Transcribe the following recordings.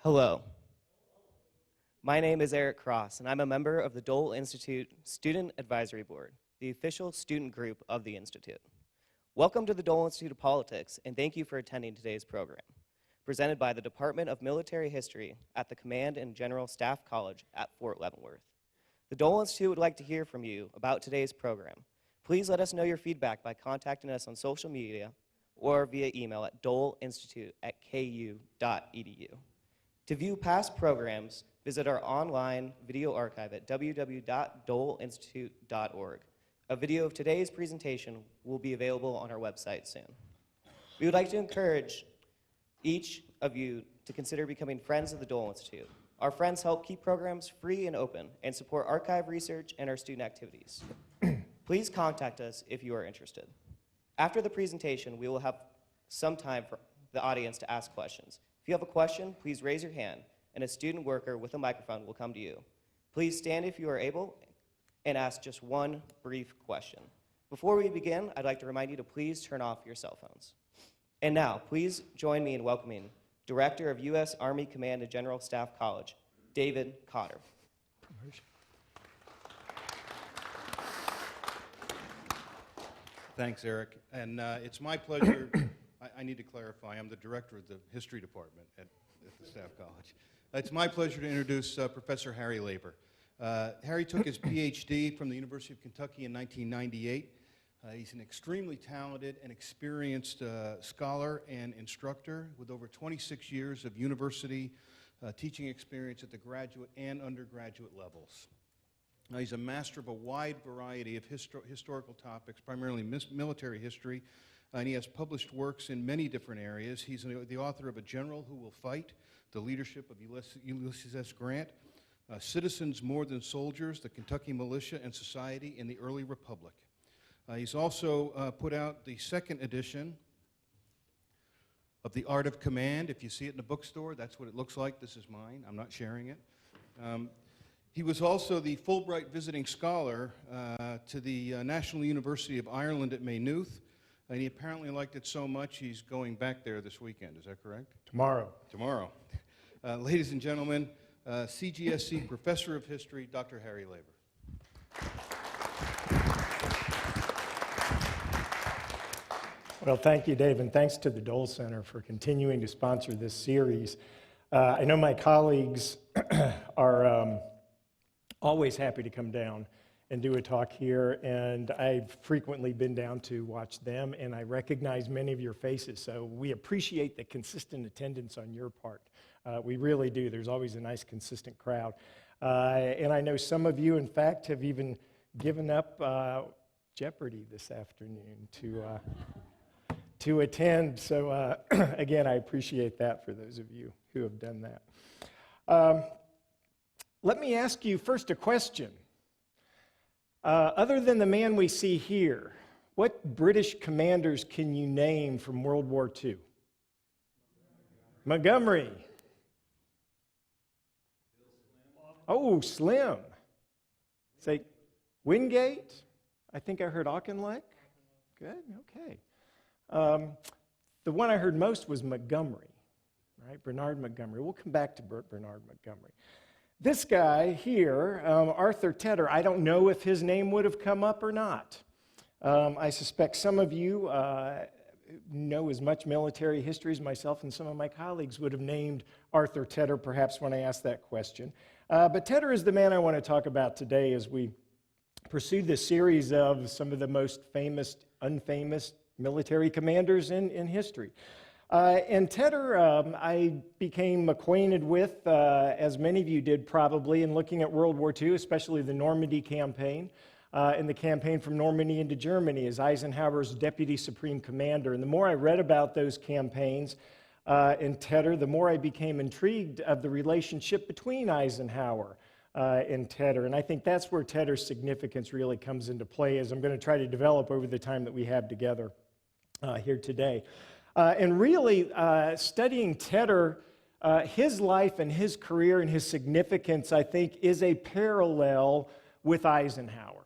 Hello. My name is Eric Cross, and I'm a member of the Dole Institute Student Advisory Board, the official student group of the Institute. Welcome to the Dole Institute of Politics, and thank you for attending today's program, presented by the Department of Military History at the Command and General Staff College at Fort Leavenworth. The Dole Institute would like to hear from you about today's program. Please let us know your feedback by contacting us on social media or via email at doleinstitute@ku.edu. To view past programs, visit our online video archive at www.doleinstitute.org. A video of today's presentation will be available on our website soon. We would like to encourage each of you to consider becoming friends of the Dole Institute. Our friends help keep programs free and open and support archive research and our student activities. Please contact us if you are interested. After the presentation, we will have some time for the audience to ask questions. If you have a question, please raise your hand, and a student worker with a microphone will come to you. Please stand if you are able and ask just one brief question. Before we begin, I'd like to remind you to please turn off your cell phones. And now, please join me in welcoming Director of U.S. Army Command and General Staff College, David Cotter. Thanks, Eric. And it's my pleasure. I need to clarify, I'm the director of the history department at the Staff College. It's my pleasure to introduce Professor Harry Laver. Harry took his PhD from the University of Kentucky in 1998. He's an extremely talented and experienced scholar and instructor with over 26 years of university teaching experience at the graduate and undergraduate levels. He's a master of a wide variety of historical topics, primarily military history, and he has published works in many different areas. He's the author of A General Who Will Fight, The Leadership of Ulysses S. Grant, Citizens More Than Soldiers, The Kentucky Militia and Society in the Early Republic. He's also put out the second edition of The Art of Command. If you see it in the bookstore, that's what it looks like. This is mine. I'm not sharing it. He was also the Fulbright visiting scholar to the National University of Ireland at Maynooth, and he apparently liked it so much he's going back there this weekend. Is that correct? Tomorrow. Tomorrow. Ladies and gentlemen, CGSC Professor of History, Dr. Harry Laver. Well, thank you, Dave, and thanks to the Dole Center for continuing to sponsor this series. I know my colleagues are always happy to come down and do a talk here, and I've frequently been down to watch them, and I recognize many of your faces, so we appreciate the consistent attendance on your part. We really do. There's always a nice, consistent crowd. And I know some of you, in fact, have even given up Jeopardy this afternoon to attend, so again, I appreciate that for those of you who have done that. Let me ask you first a question. Other than the man we see here, what British commanders can you name from World War II? Montgomery. Oh, Slim. Say, Wingate? I think I heard Auchinleck. Good, okay. The one I heard most was Montgomery, right? Bernard Montgomery. We'll come back to Bernard Montgomery. This guy here, Arthur Tedder, I don't know if his name would have come up or not. I suspect some of you know as much military history as myself, and some of my colleagues would have named Arthur Tedder perhaps when I asked that question. But Tedder is the man I want to talk about today as we pursue this series of some of the most famous, unfamous military commanders in history. And Tedder, I became acquainted with, as many of you did probably, in looking at World War II, especially the Normandy campaign, and the campaign from Normandy into Germany as Eisenhower's Deputy Supreme Commander. And the more I read about those campaigns and Tedder, the more I became intrigued of the relationship between Eisenhower and Tedder. And I think that's where Tedder's significance really comes into play, as I'm going to try to develop over the time that we have together here today. And really, studying Tedder, his life and his career and his significance, I think, is a parallel with Eisenhower.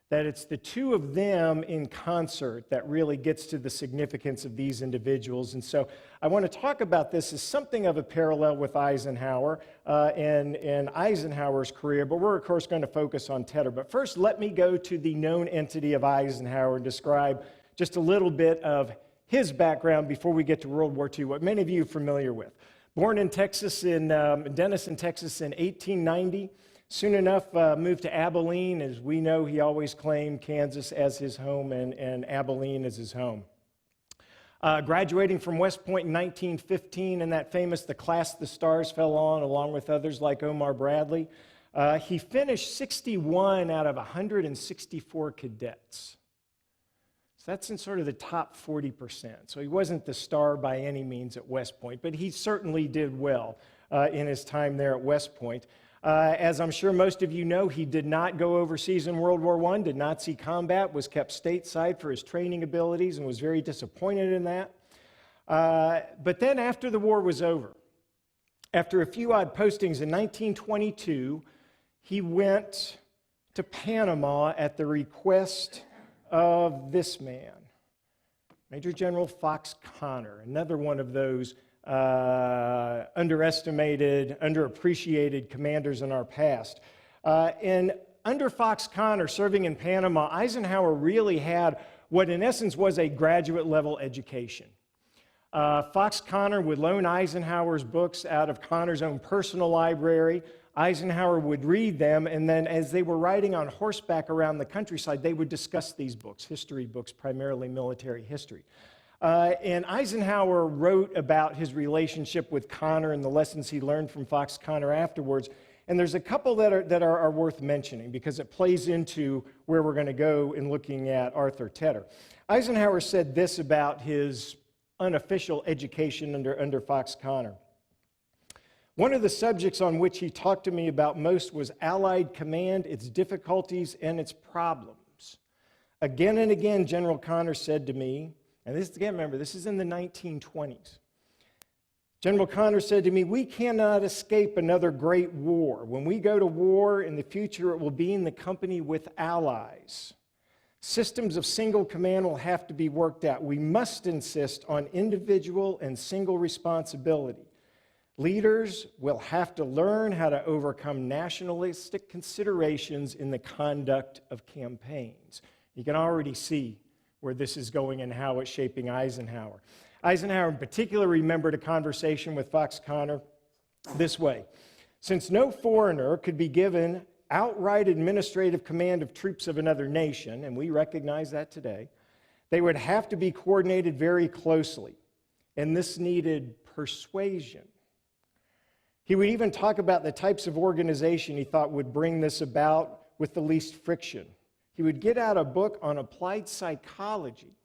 that it's the two of them in concert that really gets to the significance of these individuals. And so I want to talk about this as something of a parallel with Eisenhower and Eisenhower's career, but we're, of course, going to focus on Tedder. But first, let me go to the known entity of Eisenhower and describe just a little bit of his background before we get to World War II, what many of you are familiar with. Born in Texas, in Denison, Texas in 1890. Soon enough, moved to Abilene. As we know, he always claimed Kansas as his home and Abilene as his home. Graduating from West Point in 1915 in that famous The Class the Stars Fell On, along with others like Omar Bradley. He finished 61 out of 164 cadets. So that's in sort of the top 40%. So he wasn't the star by any means at West Point, but he certainly did well in his time there at West Point. As I'm sure most of you know, he did not go overseas in World War I, did not see combat, was kept stateside for his training abilities and was very disappointed in that. But then after the war was over, after a few odd postings in 1922, he went to Panama at the request of this man, Major General Fox Connor, another one of those underestimated, underappreciated commanders in our past. And under Fox Connor, serving in Panama, Eisenhower really had what in essence was a graduate-level education. Fox Connor would loan Eisenhower's books out of Connor's own personal library. Eisenhower would read them, and then as they were riding on horseback around the countryside, they would discuss these books, history books, primarily military history. And Eisenhower wrote about his relationship with Connor and the lessons he learned from Fox Connor afterwards. And there's a couple that are worth mentioning because it plays into where we're going to go in looking at Arthur Tedder. Eisenhower said this about his unofficial education under Fox Connor. One of the subjects on which he talked to me about most was Allied command, its difficulties, and its problems. Again and again, General Connor said to me, and this, again, remember, this is in the 1920s. General Connor said to me, "We cannot escape another great war. When we go to war in the future, it will be in the company with allies. Systems of single command will have to be worked out. We must insist on individual and single responsibility. Leaders will have to learn how to overcome nationalistic considerations in the conduct of campaigns." You can already see where this is going and how it's shaping Eisenhower. Eisenhower in particular remembered a conversation with Fox Connor this way: "Since no foreigner could be given outright administrative command of troops of another nation," and we recognize that today, "they would have to be coordinated very closely, and this needed persuasion." He would even talk about the types of organization he thought would bring this about with the least friction. He would get out a book on applied psychology,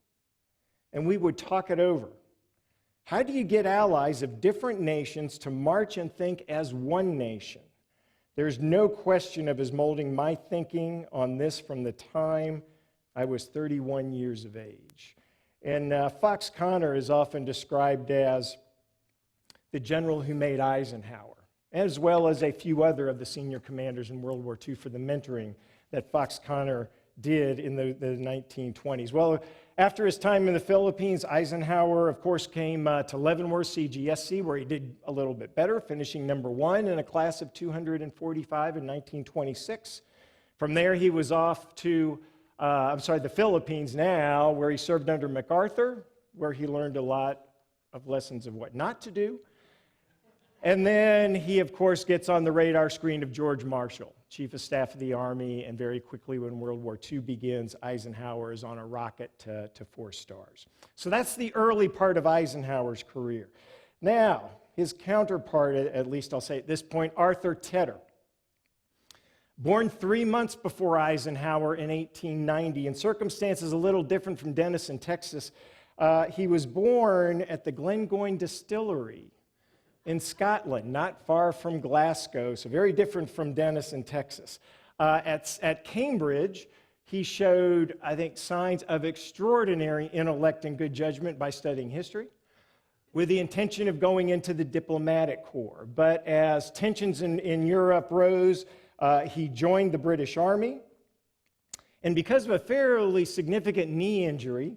and we would talk it over. How do you get allies of different nations to march and think as one nation? There's no question of his molding my thinking on this from the time I was 31 years of age. And Fox Connor is often described as the general who made Eisenhower, as well as a few other of the senior commanders in World War II for the mentoring that Fox Connor did in the 1920s. Well, after his time in the Philippines, Eisenhower, of course, came to Leavenworth CGSC, where he did a little bit better, finishing number 1 in a class of 245 in 1926. From there, he was off to, the Philippines now, where he served under MacArthur, where he learned a lot of lessons of what not to do. And then he, of course, gets on the radar screen of George Marshall, Chief of Staff of the Army, and very quickly when World War II begins, Eisenhower is on a rocket to 4 stars. So that's the early part of Eisenhower's career. Now, his counterpart, at least I'll say at this point, Arthur Tedder. Born 3 months before Eisenhower in 1890, in circumstances a little different from Denison, Texas, he was born at the Glengoyne Distillery in Scotland, not far from Glasgow, so very different from Denison, Texas. At Cambridge, he showed, I think, signs of extraordinary intellect and good judgment by studying history, with the intention of going into the diplomatic corps. But as tensions in Europe rose, he joined the British Army, and because of a fairly significant knee injury,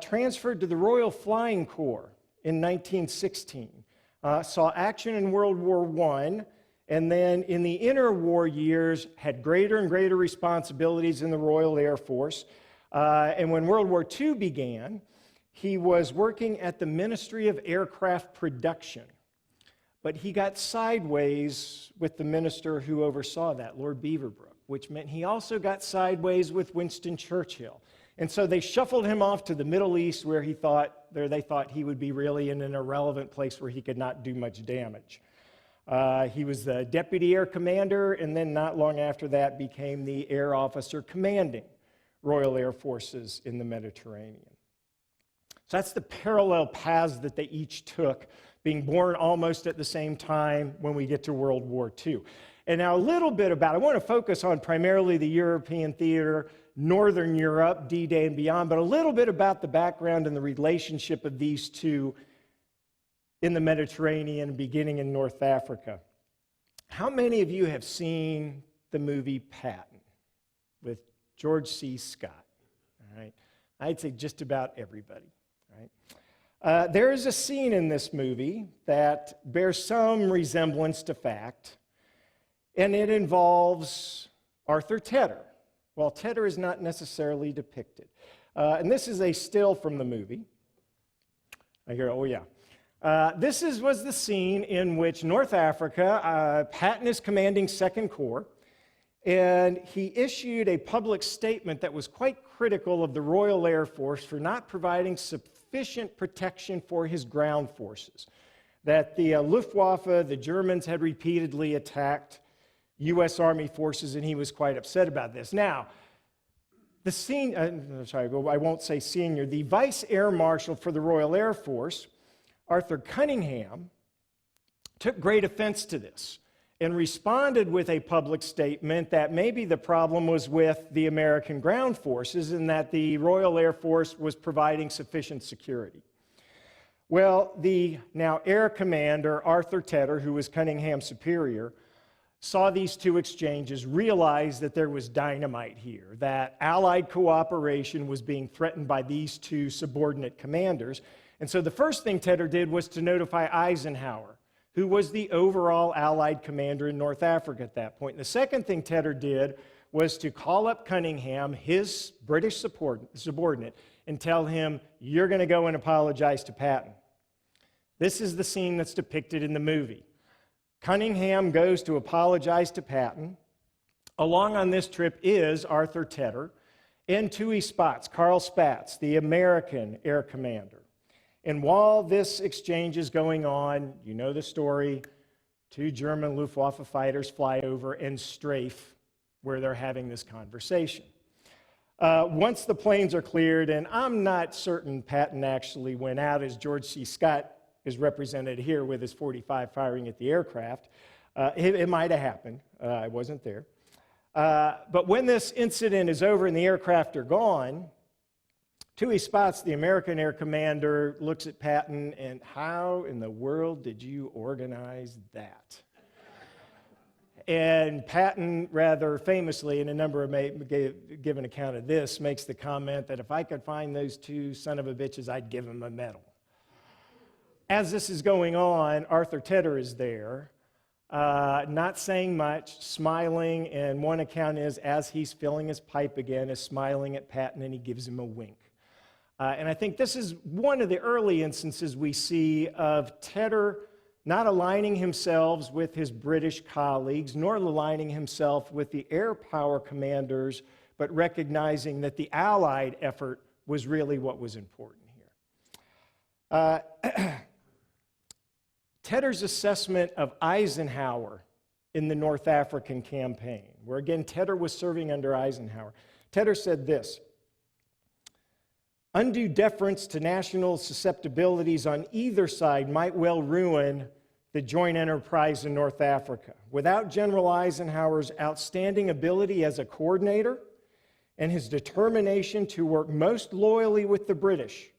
transferred to the Royal Flying Corps in 1916. Saw action in World War I, and then in the interwar years had greater and greater responsibilities in the Royal Air Force. And when World War II began, he was working at the Ministry of Aircraft Production. But he got sideways with the minister who oversaw that, Lord Beaverbrook, which meant he also got sideways with Winston Churchill. And so they shuffled him off to the Middle East where they thought he would be really in an irrelevant place where he could not do much damage. He was the deputy air commander, and then not long after that became the air officer commanding Royal Air Forces in the Mediterranean. So that's the parallel paths that they each took, being born almost at the same time when we get to World War II. And now a little bit about, I want to focus on primarily the European theater, Northern Europe, D-Day and beyond, but a little bit about the background and the relationship of these two in the Mediterranean, beginning in North Africa. How many of you have seen the movie Patton with George C. Scott? All right. I'd say just about everybody. Right? There is a scene in this movie that bears some resemblance to fact, and it involves Arthur Tedder. Well, Tedder is not necessarily depicted. And this is a still from the movie. I hear, oh yeah. This was the scene in which North Africa, Patton is commanding Second Corps, and he issued a public statement that was quite critical of the Royal Air Force for not providing sufficient protection for his ground forces. That the Luftwaffe, the Germans, had repeatedly attacked U.S. Army forces, and he was quite upset about this. Now, I won't say senior, the Vice Air Marshal for the Royal Air Force, Arthur Cunningham, took great offense to this and responded with a public statement that maybe the problem was with the American ground forces and that the Royal Air Force was providing sufficient security. Well, the now Air Commander, Arthur Tedder, who was Cunningham's superior, saw these two exchanges, realized that there was dynamite here, that Allied cooperation was being threatened by these two subordinate commanders. And so the first thing Tedder did was to notify Eisenhower, who was the overall Allied commander in North Africa at that point. And the second thing Tedder did was to call up Cunningham, his British subordinate, and tell him, you're going to go and apologize to Patton. This is the scene that's depicted in the movie. Cunningham goes to apologize to Patton. Along on this trip is Arthur Tedder and two spots, Carl Spaatz, the American air commander. And while this exchange is going on, you know the story, two German Luftwaffe fighters fly over and strafe where they're having this conversation. Once the planes are cleared, and I'm not certain Patton actually went out, as George C. Scott is represented here with his .45 firing at the aircraft. It might have happened. I wasn't there. But when this incident is over and the aircraft are gone, Tui Spots, the American air commander, looks at Patton and, how in the world did you organize that? And Patton, rather famously, in a number of give an account of this, makes the comment that if I could find those two son of a bitches, I'd give them a medal. As this is going on, Arthur Tedder is there, not saying much, smiling, and one account is, as he's filling his pipe again, is smiling at Patton, and he gives him a wink. And I think this is one of the early instances we see of Tedder not aligning himself with his British colleagues, nor aligning himself with the air power commanders, but recognizing that the Allied effort was really what was important here. Tedder's assessment of Eisenhower in the North African campaign, where again Tedder was serving under Eisenhower. Tedder said this: undue deference to national susceptibilities on either side might well ruin the joint enterprise in North Africa. Without General Eisenhower's outstanding ability as a coordinator and his determination to work most loyally with the British,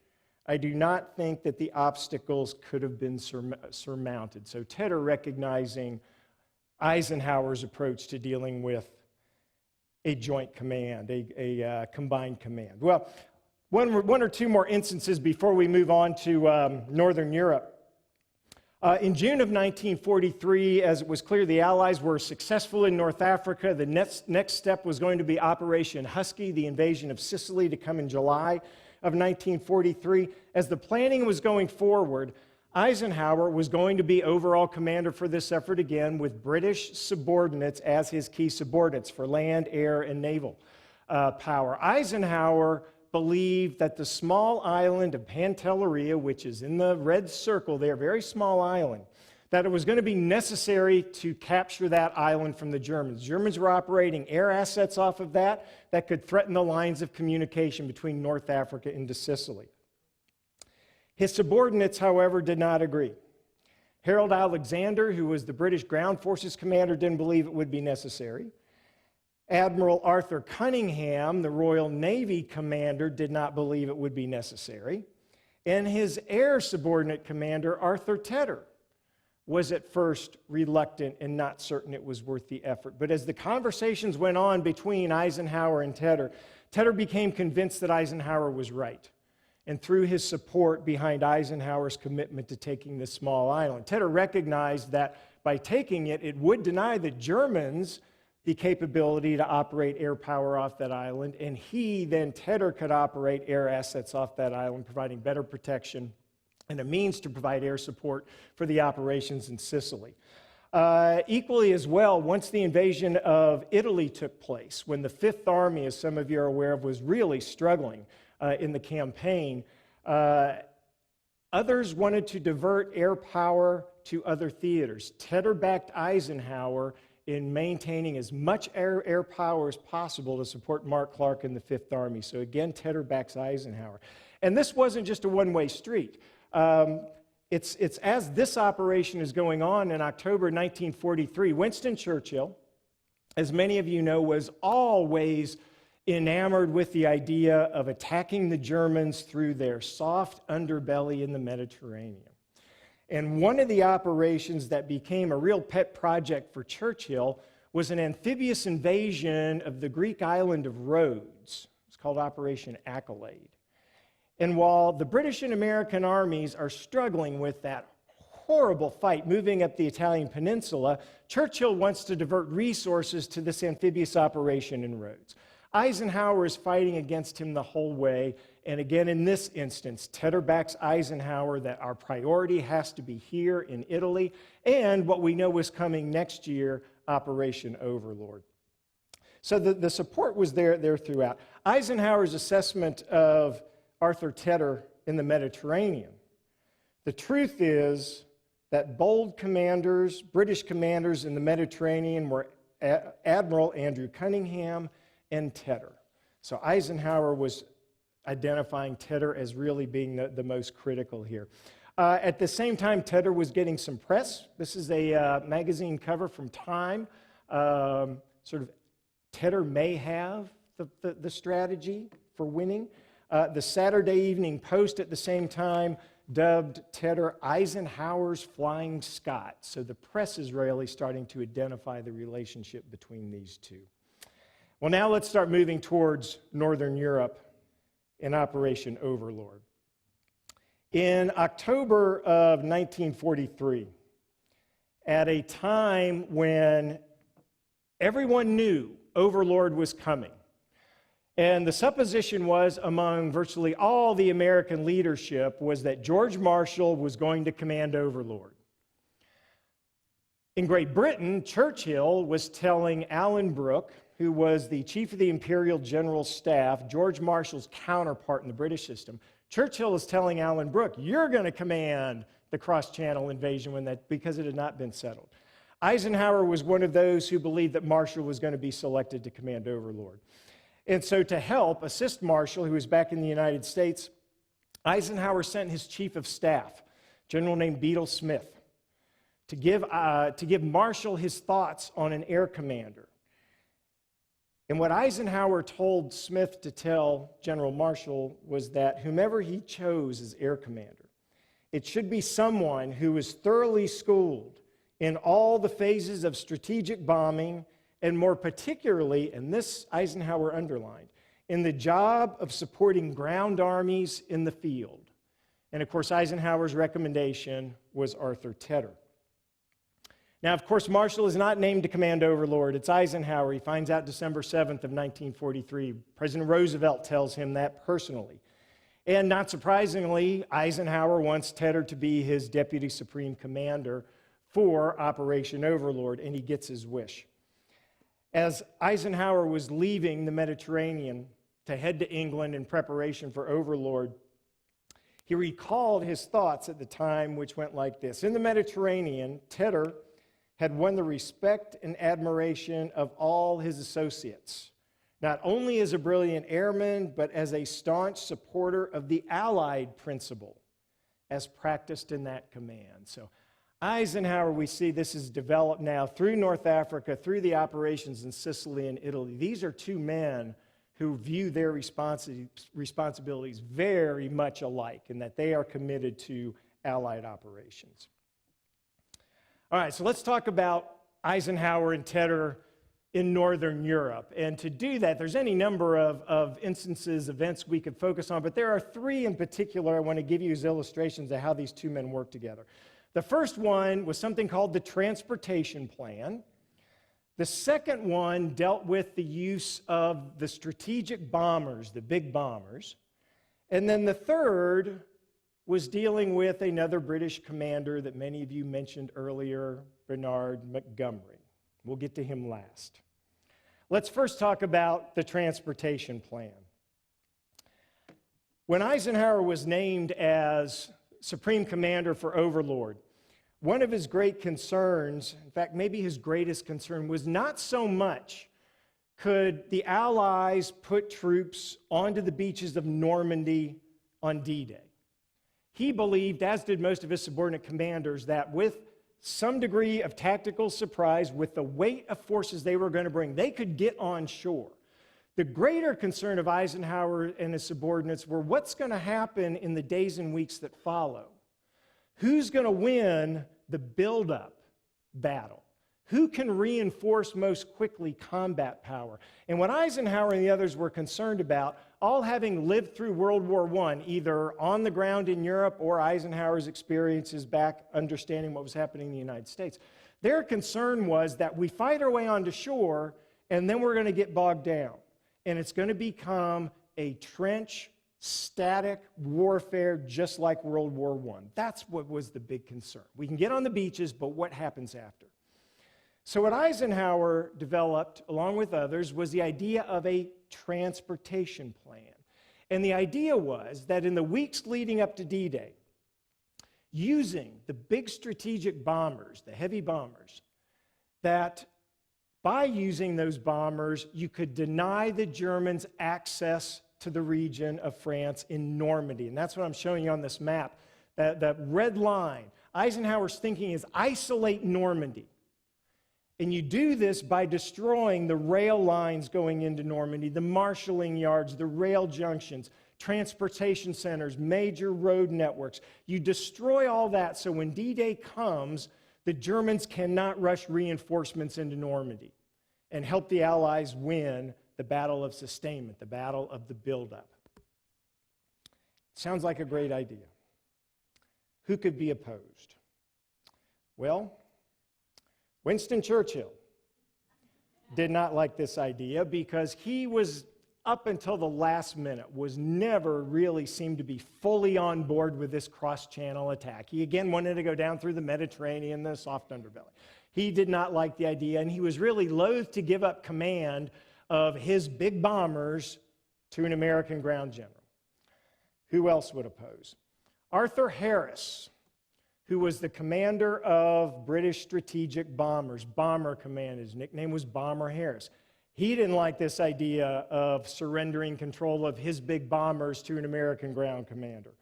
I do not think that the obstacles could have been surmounted. So Tedder recognizing Eisenhower's approach to dealing with a joint command, a combined command. Well, one or two more instances before we move on to Northern Europe. In June of 1943, as it was clear the Allies were successful in North Africa, the next step was going to be Operation Husky, the invasion of Sicily, to come in July of 1943. As the planning was going forward, Eisenhower was going to be overall commander for this effort again, with British subordinates as his key subordinates for land, air, and naval power. Eisenhower believed that the small island of Pantelleria, which is in the red circle there, very small island, that it was going to be necessary to capture that island from the Germans. The Germans were operating air assets off of that could threaten the lines of communication between North Africa into Sicily. His subordinates, however, did not agree. Harold Alexander, who was the British ground forces commander, didn't believe it would be necessary. Admiral Arthur Cunningham, the Royal Navy commander, did not believe it would be necessary. And his air subordinate commander, Arthur Tedder, was at first reluctant and not certain it was worth the effort. But as the conversations went on between Eisenhower and Tedder, Tedder became convinced that Eisenhower was right, and threw his support behind Eisenhower's commitment to taking this small island. Tedder recognized that by taking it, it would deny the Germans the capability to operate air power off that island, and Tedder, could operate air assets off that island, providing better protection and a means to provide air support for the operations in Sicily. Equally as well, once the invasion of Italy took place, when the Fifth Army, as some of you are aware of, was really struggling in the campaign, others wanted to divert air power to other theaters. Tedder backed Eisenhower in maintaining as much air power as possible to support Mark Clark and the Fifth Army. So again, Tedder backs Eisenhower. And this wasn't just a one-way street. It's as this operation is going on in October 1943, Winston Churchill, as many of you know, was always enamored with the idea of attacking the Germans through their soft underbelly in the Mediterranean. And one of the operations that became a real pet project for Churchill was an amphibious invasion of the Greek island of Rhodes. It's called Operation Accolade. And while the British and American armies are struggling with that horrible fight moving up the Italian peninsula, Churchill wants to divert resources to this amphibious operation in Rhodes. Eisenhower is fighting against him the whole way, and again in this instance, Tedder backs Eisenhower that our priority has to be here in Italy, and what we know is coming next year, Operation Overlord. So the support was there throughout. Eisenhower's assessment of Arthur Tedder in the Mediterranean. The truth is that bold commanders, British commanders in the Mediterranean were Admiral Andrew Cunningham and Tedder. So Eisenhower was identifying Tedder as really being the most critical here. At the same time, Tedder was getting some press. This is a magazine cover from Time. Sort of Tedder may have the strategy for winning. The Saturday Evening Post at the same time dubbed Tedder Eisenhower's Flying Scot. So the press is really starting to identify the relationship between these two. Well, now let's start moving towards Northern Europe in Operation Overlord. In October of 1943, at a time when everyone knew Overlord was coming, and the supposition was among virtually all the American leadership was that George Marshall was going to command Overlord. In Great Britain, Churchill was telling Alan Brooke, who was the chief of the Imperial General Staff, George Marshall's counterpart in the British system. Churchill is telling Alan Brooke, you're going to command the cross-channel invasion because it had not been settled. Eisenhower was one of those who believed that Marshall was going to be selected to command Overlord. And so to assist Marshall, who was back in the United States, Eisenhower sent his chief of staff, a general named Beadle Smith, to give Marshall his thoughts on an air commander. And what Eisenhower told Smith to tell General Marshall was that whomever he chose as air commander, it should be someone who was thoroughly schooled in all the phases of strategic bombing and more particularly, and this Eisenhower underlined, in the job of supporting ground armies in the field. And of course, Eisenhower's recommendation was Arthur Tedder. Now, of course, Marshall is not named to command Overlord. It's Eisenhower. He finds out December 7th of 1943. President Roosevelt tells him that personally. And not surprisingly, Eisenhower wants Tedder to be his deputy supreme commander for Operation Overlord, and he gets his wish. As Eisenhower was leaving the Mediterranean to head to England in preparation for Overlord, he recalled his thoughts at the time, which went like this. In the Mediterranean, Tedder had won the respect and admiration of all his associates, not only as a brilliant airman, but as a staunch supporter of the Allied principle, as practiced in that command. So Eisenhower, we see this is developed now through North Africa, through the operations in Sicily and Italy. These are two men who view their responsibilities very much alike, and that they are committed to Allied operations. All right, so let's talk about Eisenhower and Tedder in Northern Europe. And to do that, there's any number of instances, events we could focus on, but there are three in particular I want to give you as illustrations of how these two men work together. The first one was something called the Transportation Plan. The second one dealt with the use of the strategic bombers, the big bombers. And then the third was dealing with another British commander that many of you mentioned earlier, Bernard Montgomery. We'll get to him last. Let's first talk about the Transportation Plan. When Eisenhower was named as Supreme Commander for Overlord, one of his great concerns, in fact, maybe his greatest concern, was not so much could the Allies put troops onto the beaches of Normandy on D-Day. He believed, as did most of his subordinate commanders, that with some degree of tactical surprise, with the weight of forces they were going to bring, they could get on shore. The greater concern of Eisenhower and his subordinates were what's going to happen in the days and weeks that follow. Who's going to win the build-up battle? Who can reinforce most quickly combat power? And what Eisenhower and the others were concerned about, all having lived through World War I, either on the ground in Europe or Eisenhower's experiences back understanding what was happening in the United States, their concern was that we fight our way onto shore and then we're going to get bogged down. And it's going to become a trench, static warfare just like World War I. That's what was the big concern. We can get on the beaches, but what happens after? So what Eisenhower developed, along with others, was the idea of a transportation plan. And the idea was that in the weeks leading up to D-Day, using the big strategic bombers, the heavy bombers, that by using those bombers, you could deny the Germans access to the region of France in Normandy. And that's what I'm showing you on this map, that red line. Eisenhower's thinking is isolate Normandy. And you do this by destroying the rail lines going into Normandy, the marshalling yards, the rail junctions, transportation centers, major road networks. You destroy all that so when D-Day comes, the Germans cannot rush reinforcements into Normandy and help the Allies win the battle of sustainment, the battle of the buildup. Sounds like a great idea. Who could be opposed? Well, Winston Churchill did not like this idea because he was, up until the last minute, was never really seemed to be fully on board with this cross-channel attack. He again wanted to go down through the Mediterranean, the soft underbelly. He did not like the idea, and he was really loath to give up command of his big bombers to an American ground general. Who else would oppose? Arthur Harris, who was the commander of British strategic bombers, Bomber Command. His nickname was Bomber Harris. He didn't like this idea of surrendering control of his big bombers to an American ground commander.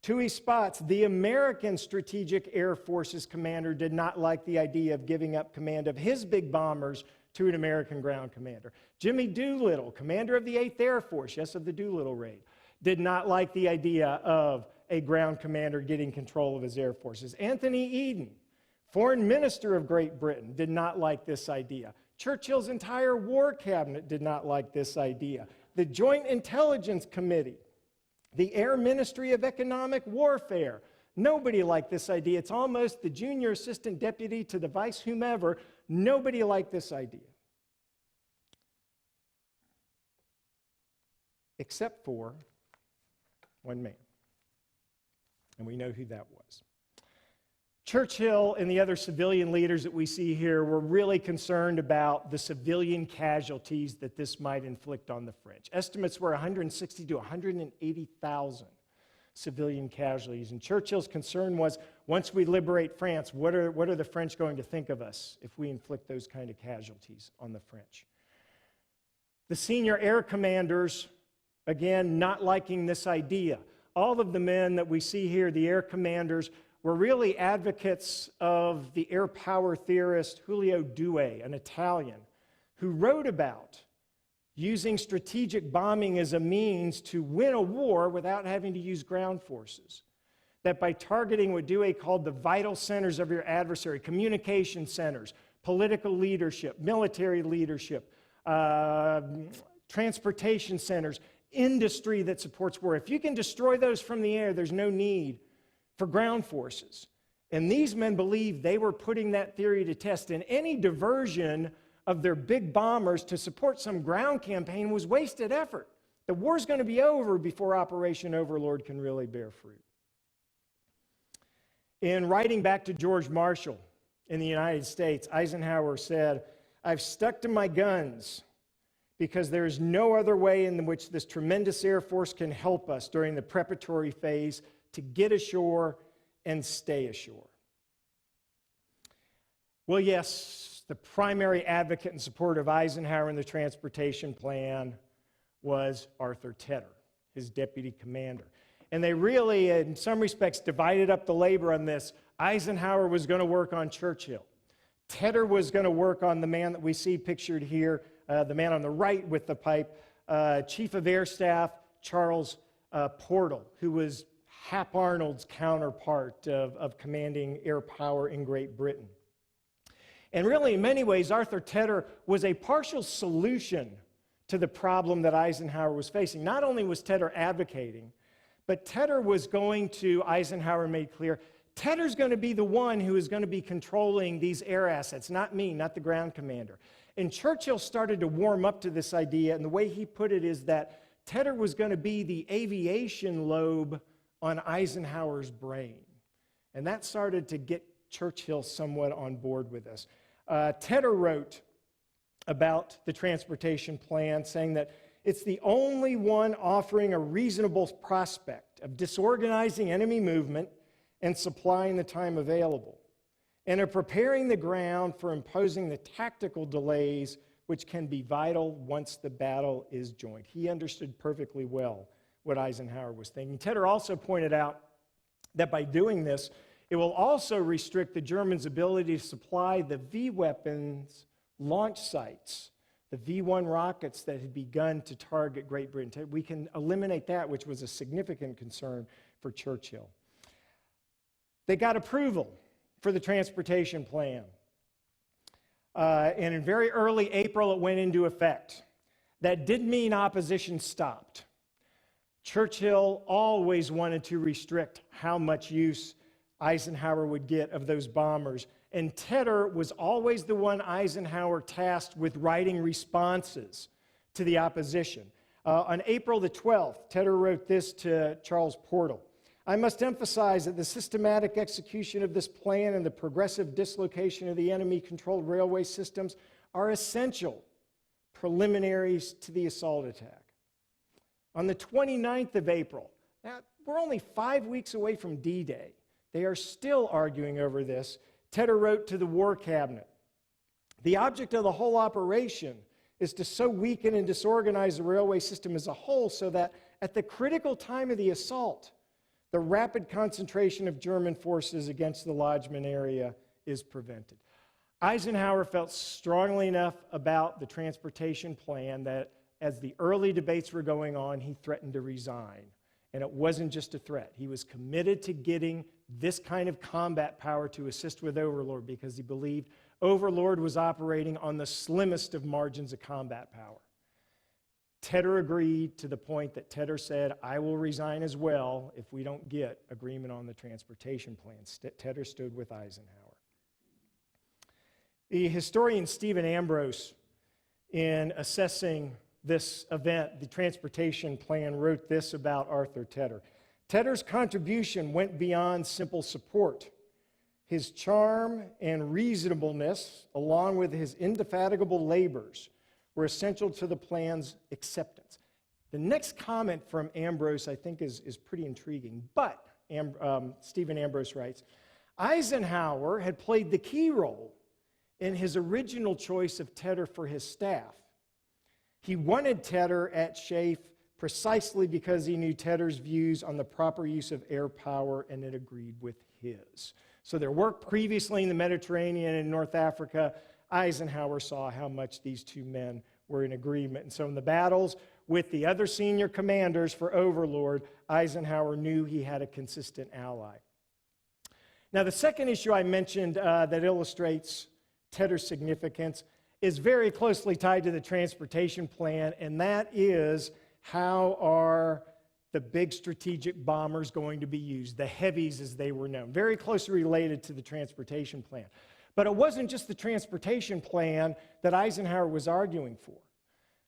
Toohey Spots, the American Strategic Air Forces commander, did not like the idea of giving up command of his big bombers to an American ground commander. Jimmy Doolittle, commander of the 8th Air Force, yes, of the Doolittle raid, did not like the idea of a ground commander getting control of his air forces. Anthony Eden, foreign minister of Great Britain, did not like this idea. Churchill's entire war cabinet did not like this idea. The Joint Intelligence Committee, the Air Ministry of Economic Warfare, nobody liked this idea. It's almost the junior assistant deputy to the vice whomever. Nobody liked this idea. Except for one man. And we know who that was. Churchill and the other civilian leaders that we see here were really concerned about the civilian casualties that this might inflict on the French. Estimates were 160 to 180,000 civilian casualties. And Churchill's concern was, once we liberate France, what are the French going to think of us if we inflict those kind of casualties on the French? The senior air commanders, again, not liking this idea. All of the men that we see here, the air commanders, were really advocates of the air power theorist Julio Douay, an Italian, who wrote about using strategic bombing as a means to win a war without having to use ground forces. That by targeting what Douay called the vital centers of your adversary, communication centers, political leadership, military leadership, transportation centers, industry that supports war. If you can destroy those from the air, there's no need for ground forces. And these men believed they were putting that theory to test, and any diversion of their big bombers to support some ground campaign was wasted effort. The war's going to be over before Operation Overlord can really bear fruit. In writing back to George Marshall in the United States, Eisenhower said, "I've stuck to my guns because there is no other way in which this tremendous Air Force can help us during the preparatory phase to get ashore and stay ashore." Well, yes, the primary advocate in support of Eisenhower and the transportation plan was Arthur Tedder, his deputy commander. And they really, in some respects, divided up the labor on this. Eisenhower was going to work on Churchill. Tedder was going to work on the man that we see pictured here, the man on the right with the pipe, Chief of Air Staff Charles Portal, who was Hap Arnold's counterpart of commanding air power in Great Britain. And really, in many ways, Arthur Tedder was a partial solution to the problem that Eisenhower was facing. Not only was Tedder advocating, but Tedder was going to, Eisenhower made clear, Tedder's going to be the one who is going to be controlling these air assets, not me, not the ground commander. And Churchill started to warm up to this idea, and the way he put it is that Tedder was going to be the aviation lobe on Eisenhower's brain. And that started to get Churchill somewhat on board with this. Tedder wrote about the transportation plan, saying that it's the only one offering a reasonable prospect of disorganizing enemy movement and supplying the time available, and of preparing the ground for imposing the tactical delays which can be vital once the battle is joined. He understood perfectly well what Eisenhower was thinking. Tedder also pointed out that by doing this, it will also restrict the Germans' ability to supply the V-weapons launch sites, the V-1 rockets that had begun to target Great Britain. We can eliminate that, which was a significant concern for Churchill. They got approval for the transportation plan. And in very early April, it went into effect. That didn't mean opposition stopped. Churchill always wanted to restrict how much use Eisenhower would get of those bombers. And Tedder was always the one Eisenhower tasked with writing responses to the opposition. On April the 12th, Tedder wrote this to Charles Portal. "I must emphasize that the systematic execution of this plan and the progressive dislocation of the enemy-controlled railway systems are essential preliminaries to the assault attack." On the 29th of April, now we're only 5 weeks away from D-Day, they are still arguing over this. Tedder wrote to the War Cabinet, "The object of the whole operation is to so weaken and disorganize the railway system as a whole so that at the critical time of the assault, the rapid concentration of German forces against the lodgment area is prevented." Eisenhower felt strongly enough about the transportation plan that as the early debates were going on, he threatened to resign. And it wasn't just a threat. He was committed to getting this kind of combat power to assist with Overlord because he believed Overlord was operating on the slimmest of margins of combat power. Tedder agreed to the point that Tedder said, I will resign as well if we don't get agreement on the transportation plan. Tedder stood with Eisenhower. The historian Stephen Ambrose, in assessing this event, the transportation plan, wrote this about Arthur Tedder. Tedder's contribution went beyond simple support. His charm and reasonableness, along with his indefatigable labors, were essential to the plan's acceptance. The next comment from Ambrose, I think, is pretty intriguing. But, Stephen Ambrose writes, Eisenhower had played the key role in his original choice of Tedder for his staff. He wanted Tedder at SHAEF precisely because he knew Tedder's views on the proper use of air power, and it agreed with his. So their work previously in the Mediterranean and North Africa, Eisenhower saw how much these two men were in agreement. And so in the battles with the other senior commanders for Overlord, Eisenhower knew he had a consistent ally. Now, the second issue I mentioned that illustrates Tedder's significance is very closely tied to the transportation plan, and that is how are the big strategic bombers going to be used, the heavies as they were known, very closely related to the transportation plan. But it wasn't just the transportation plan that Eisenhower was arguing for.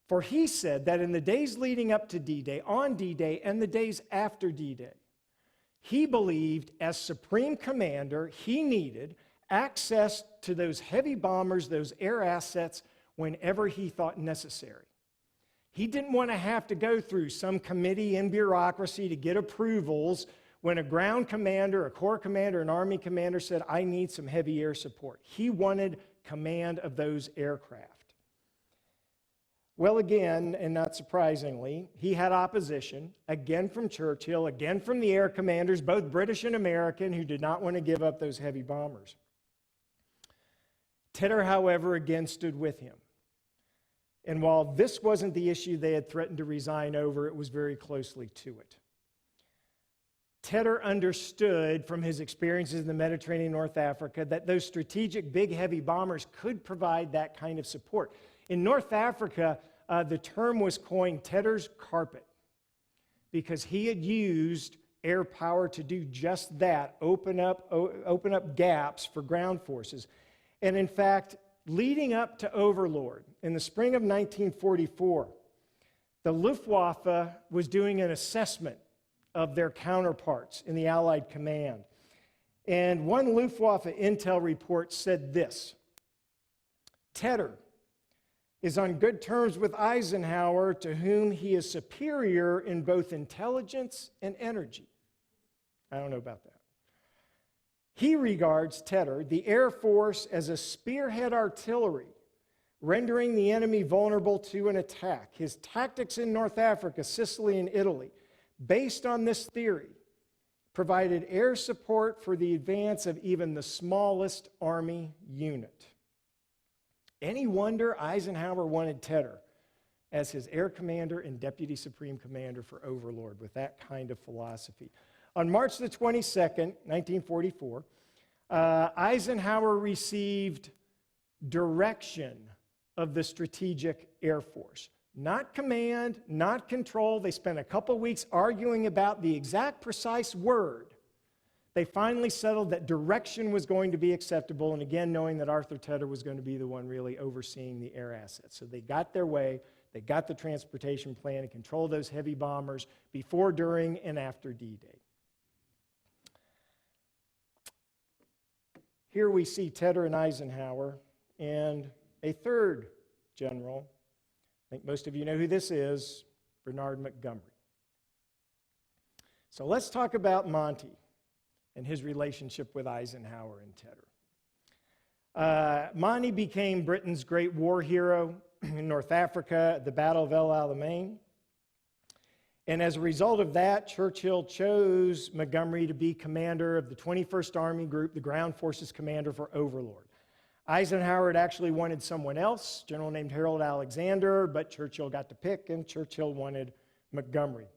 For he said that in the days leading up to D-Day, on D-Day, and the days after D-Day, he believed as supreme commander he needed access to those heavy bombers, those air assets, whenever he thought necessary. He didn't want to have to go through some committee and bureaucracy to get approvals when a ground commander, a corps commander, an army commander said, I need some heavy air support. He wanted command of those aircraft. Well, again, and not surprisingly, he had opposition, again from Churchill, again from the air commanders, both British and American, who did not want to give up those heavy bombers. Tedder, however, again stood with him. And while this wasn't the issue they had threatened to resign over, it was very closely to it. Tedder understood from his experiences in the Mediterranean, North Africa, that those strategic big heavy bombers could provide that kind of support. In North Africa, the term was coined Tedder's carpet because he had used air power to do just that, open up gaps for ground forces. And in fact, leading up to Overlord, in the spring of 1944, the Luftwaffe was doing an assessment of their counterparts in the Allied command. And one Luftwaffe intel report said this: Tedder is on good terms with Eisenhower, to whom he is superior in both intelligence and energy. I don't know about that. He regards Tedder, the Air Force, as a spearhead artillery, rendering the enemy vulnerable to an attack. His tactics in North Africa, Sicily, and Italy, based on this theory, provided air support for the advance of even the smallest army unit. Any wonder Eisenhower wanted Tedder as his air commander and deputy supreme commander for Overlord with that kind of philosophy. On March the 22nd, 1944, Eisenhower received direction of the Strategic Air Force. Not command, not control. They spent a couple weeks arguing about the exact precise word. They finally settled that direction was going to be acceptable, and again, knowing that Arthur Tedder was going to be the one really overseeing the air assets. So they got their way. They got the transportation plan and controlled those heavy bombers before, during, and after D-Day. Here we see Tedder and Eisenhower and a third general. I think most of you know who this is, Bernard Montgomery. So let's talk about Monty and his relationship with Eisenhower and Tedder. Monty became Britain's great war hero in North Africa at the Battle of El Alamein. And as a result of that, Churchill chose Montgomery to be commander of the 21st Army Group, the ground forces commander for Overlord. Eisenhower had actually wanted someone else, a general named Harold Alexander, but Churchill got to pick, and Churchill wanted Montgomery.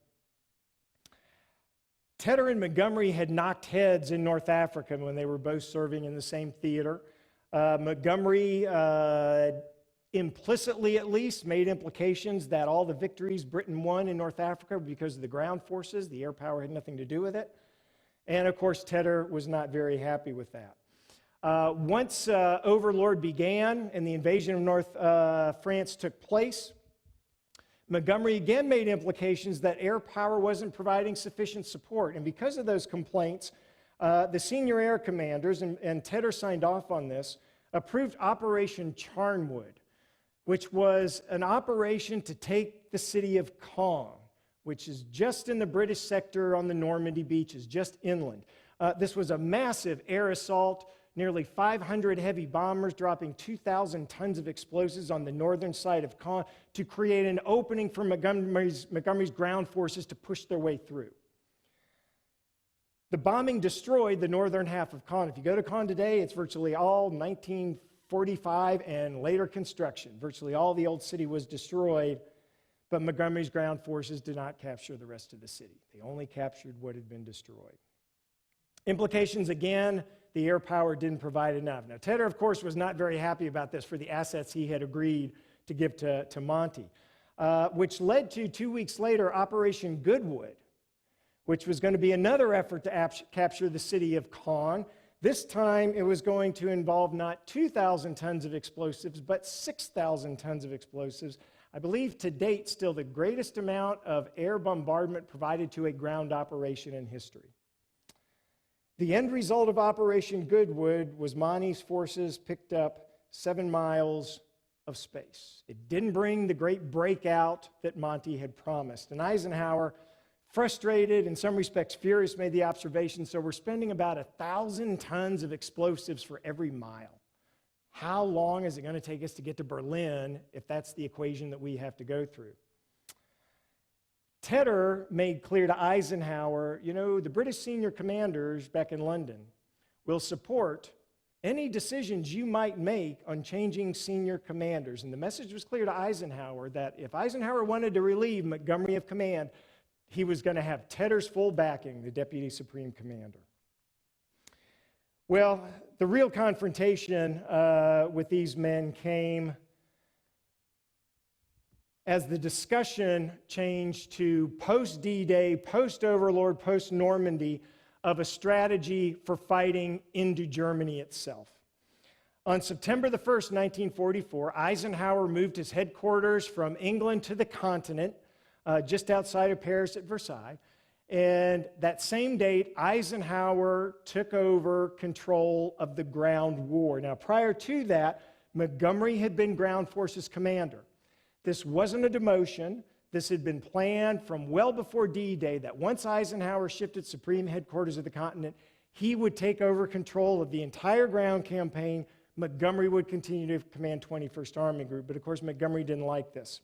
Tedder and Montgomery had knocked heads in North Africa when they were both serving in the same theater. Montgomery, implicitly at least, made implications that all the victories Britain won in North Africa were because of the ground forces. The air power had nothing to do with it. And of course, Tedder was not very happy with that. Once Overlord began and the invasion of North France took place, Montgomery again made implications that air power wasn't providing sufficient support. And because of those complaints, the senior air commanders, and Tedder signed off on this, approved Operation Charnwood, which was an operation to take the city of Caen, which is just in the British sector on the Normandy beaches, just inland. This was a massive air assault, nearly 500 heavy bombers dropping 2,000 tons of explosives on the northern side of Caen to create an opening for Montgomery's ground forces to push their way through. The bombing destroyed the northern half of Caen. If you go to Caen today, it's virtually all 1945 and later construction. Virtually all the old city was destroyed, but Montgomery's ground forces did not capture the rest of the city. They only captured what had been destroyed. Implications again, the air power didn't provide enough. Now, Tedder, of course, was not very happy about this for the assets he had agreed to give to Monty, which led to, 2 weeks later, Operation Goodwood, which was going to be another effort to capture the city of Caen. This time, it was going to involve not 2,000 tons of explosives, but 6,000 tons of explosives. I believe to date, still the greatest amount of air bombardment provided to a ground operation in history. The end result of Operation Goodwood was Monty's forces picked up 7 miles of space. It didn't bring the great breakout that Monty had promised. And Eisenhower, frustrated, in some respects furious, made the observation, so we're spending about 1,000 tons of explosives for every mile. How long is it going to take us to get to Berlin if that's the equation that we have to go through? Tedder made clear to Eisenhower, you know, the British senior commanders back in London will support any decisions you might make on changing senior commanders. And the message was clear to Eisenhower that if Eisenhower wanted to relieve Montgomery of command, he was going to have Tedder's full backing, the Deputy Supreme Commander. Well, the real confrontation with these men came as the discussion changed to post-D-Day, post-Overlord, post-Normandy of a strategy for fighting into Germany itself. On September the 1st, 1944, Eisenhower moved his headquarters from England to the continent, just outside of Paris at Versailles. And that same date, Eisenhower took over control of the ground war. Now, prior to that, Montgomery had been ground forces commander. This wasn't a demotion. This had been planned from well before D-Day, that once Eisenhower shifted supreme headquarters of the continent, he would take over control of the entire ground campaign. Montgomery would continue to command 21st Army Group, but of course Montgomery didn't like this.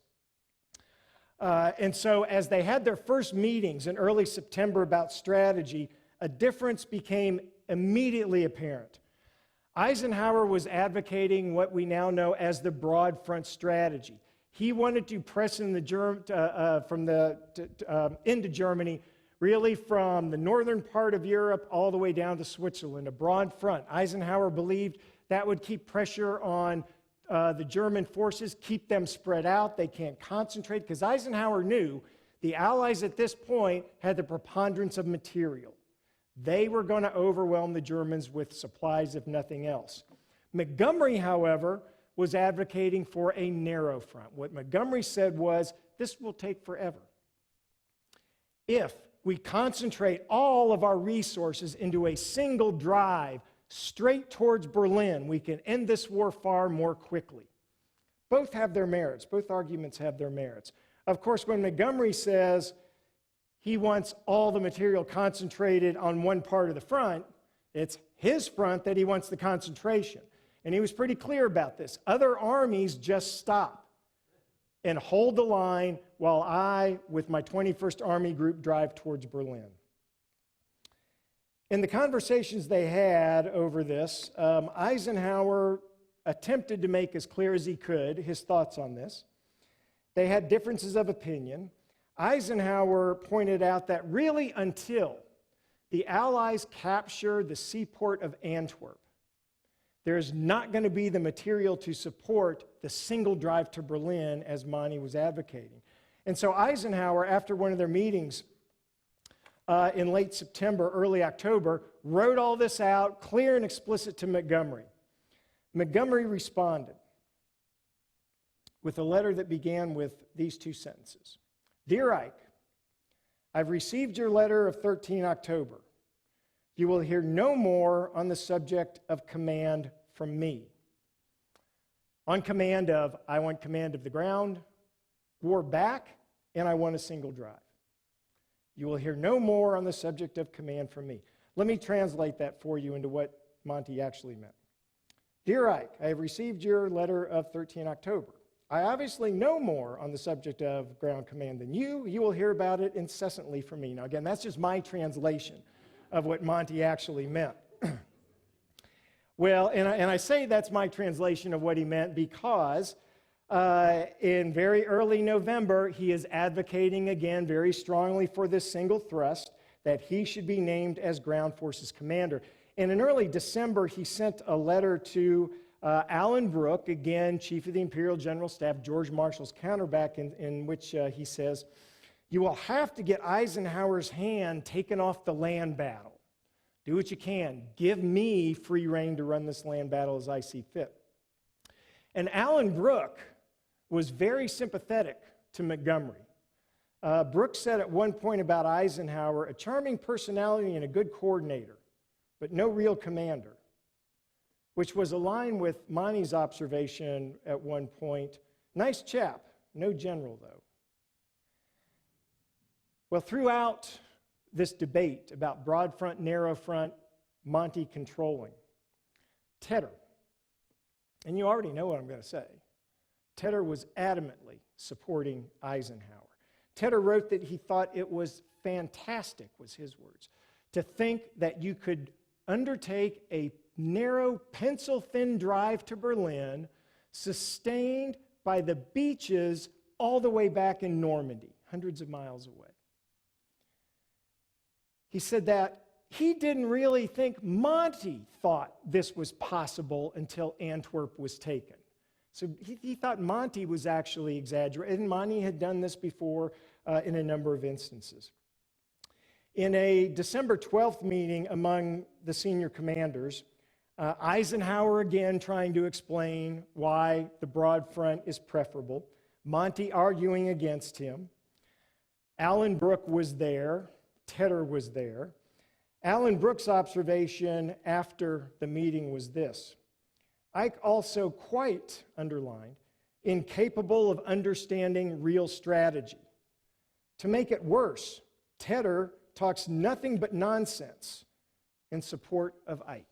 And so as they had their first meetings in early September about strategy, a difference became immediately apparent. Eisenhower was advocating what we now know as the broad front strategy. He wanted to press in into Germany, really from the northern part of Europe all the way down to Switzerland, a broad front. Eisenhower believed that would keep pressure on the German forces, keep them spread out. They can't concentrate, because Eisenhower knew the Allies at this point had the preponderance of material. They were going to overwhelm the Germans with supplies, if nothing else. Montgomery, however, was advocating for a narrow front. What Montgomery said was, this will take forever. If we concentrate all of our resources into a single drive straight towards Berlin, we can end this war far more quickly. Both have their merits. Both arguments have their merits. Of course, when Montgomery says he wants all the material concentrated on one part of the front, it's his front that he wants the concentration. And he was pretty clear about this. Other armies just stop and hold the line while I, with my 21st Army Group, drive towards Berlin. In the conversations they had over this, Eisenhower attempted to make as clear as he could his thoughts on this. They had differences of opinion. Eisenhower pointed out that really until the Allies captured the seaport of Antwerp, There's not going to be the material to support the single drive to Berlin as Monty was advocating. And so Eisenhower, after one of their meetings in late September, early October, wrote all this out, clear and explicit to Montgomery. Montgomery responded with a letter that began with these two sentences. Dear Ike, I've received your letter of 13 October. You will hear no more on the subject of command from me. On command of, I want command of the ground, war back, and I want a single drive. You will hear no more on the subject of command from me. Let me translate that for you into what Monty actually meant. Dear Ike, I have received your letter of 13 October. I obviously know more on the subject of ground command than you. You will hear about it incessantly from me. Now, again, that's just my translation of what Monty actually meant. Well, and I say that's my translation of what he meant because in very early November, he is advocating again very strongly for this single thrust that he should be named as Ground Forces Commander. And in early December, he sent a letter to Alan Brooke, again, Chief of the Imperial General Staff, George Marshall's counterback, in which he says, you will have to get Eisenhower's hand taken off the land battle. Do what you can. Give me free rein to run this land battle as I see fit. And Alan Brooke was very sympathetic to Montgomery. Brooke said at one point about Eisenhower, a charming personality and a good coordinator, but no real commander, which was aligned with Monty's observation at one point. Nice chap, no general though. Well, throughout this debate about broad front, narrow front, Monty controlling, Tedder, and you already know what I'm going to say, Tedder was adamantly supporting Eisenhower. Tedder wrote that he thought it was fantastic, was his words, to think that you could undertake a narrow, pencil-thin drive to Berlin, sustained by the beaches all the way back in Normandy, hundreds of miles away. He said that he didn't really think Monty thought this was possible until Antwerp was taken. So he thought Monty was actually exaggerating, and Monty had done this before in a number of instances. In a December 12th meeting among the senior commanders, Eisenhower again trying to explain why the broad front is preferable, Monty arguing against him. Alan Brooke was there. Tedder was there. Alan Brooke's observation after the meeting was this. Ike also quite underlined, incapable of understanding real strategy. To make it worse, Tedder talks nothing but nonsense in support of Ike.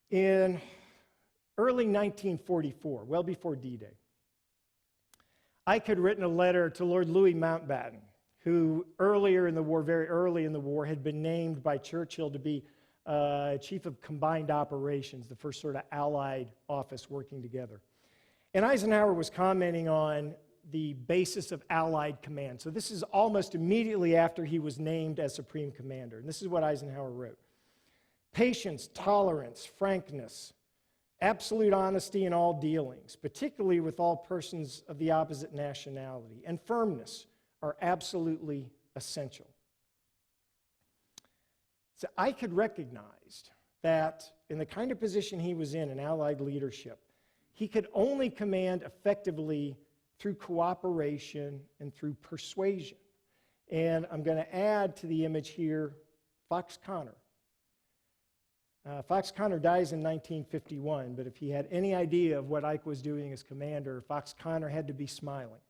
In early 1944, well before D-Day, Ike had written a letter to Lord Louis Mountbatten, who earlier in the war, very early in the war, had been named by Churchill to be Chief of Combined Operations, the first sort of Allied office working together. And Eisenhower was commenting on the basis of Allied command. So this is almost immediately after he was named as Supreme Commander. And this is what Eisenhower wrote. Patience, tolerance, frankness, absolute honesty in all dealings, particularly with all persons of the opposite nationality, and firmness are absolutely essential. So Ike had recognized that in the kind of position he was in Allied leadership, he could only command effectively through cooperation and through persuasion. And I'm going to add to the image here Fox Connor. Fox Connor dies in 1951, but if he had any idea of what Ike was doing as commander, Fox Connor had to be smiling.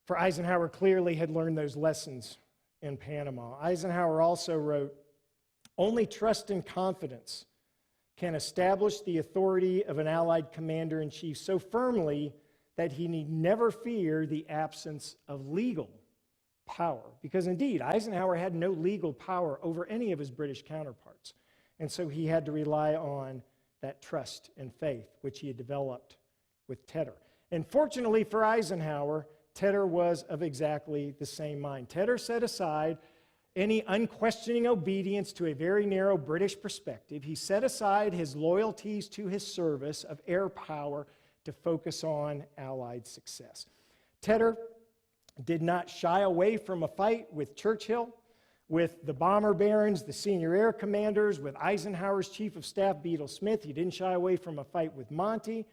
For Eisenhower clearly had learned those lessons in Panama. Eisenhower also wrote, only trust and confidence can establish the authority of an Allied commander-in-chief so firmly that he need never fear the absence of legal power. Because indeed, Eisenhower had no legal power over any of his British counterparts. And so he had to rely on that trust and faith, which he had developed with Tedder. And fortunately for Eisenhower, Tedder was of exactly the same mind. Tedder set aside any unquestioning obedience to a very narrow British perspective. He set aside his loyalties to his service of air power to focus on Allied success. Tedder did not shy away from a fight with Churchill, with the bomber barons, the senior air commanders, with Eisenhower's chief of staff, Beadle Smith. He didn't shy away from a fight with Monty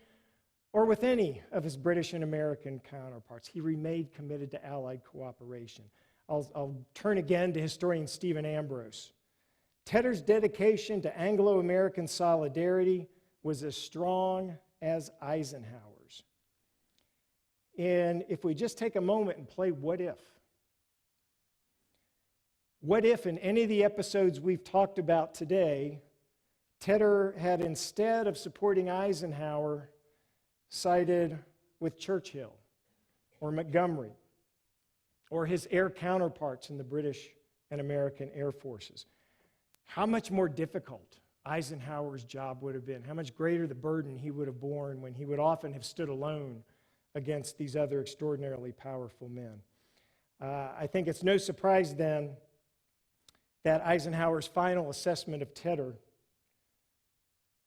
or with any of his British and American counterparts. He remained committed to Allied cooperation. I'll turn again to historian Stephen Ambrose. Tedder's dedication to Anglo-American solidarity was as strong as Eisenhower's. And if we just take a moment and play what if? What if in any of the episodes we've talked about today, Tedder had, instead of supporting Eisenhower, sided with Churchill or Montgomery or his air counterparts in the British and American air forces? How much more difficult Eisenhower's job would have been, how much greater the burden he would have borne when he would often have stood alone against these other extraordinarily powerful men. I think it's no surprise then that Eisenhower's final assessment of Tedder,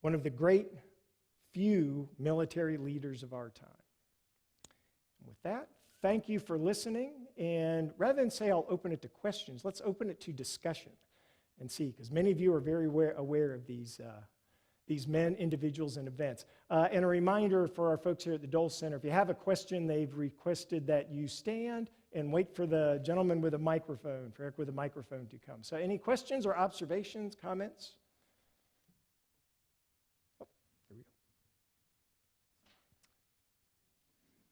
one of the great few military leaders of our time. And with that, thank you for listening, and rather than say I'll open it to questions, let's open it to discussion and see, because many of you are very aware of these men, individuals, and events. And a reminder for our folks here at the Dole Center, if you have a question, they've requested that you stand and wait for the gentleman with a microphone, for Eric with a microphone to come. So any questions or observations, comments? Oh, there we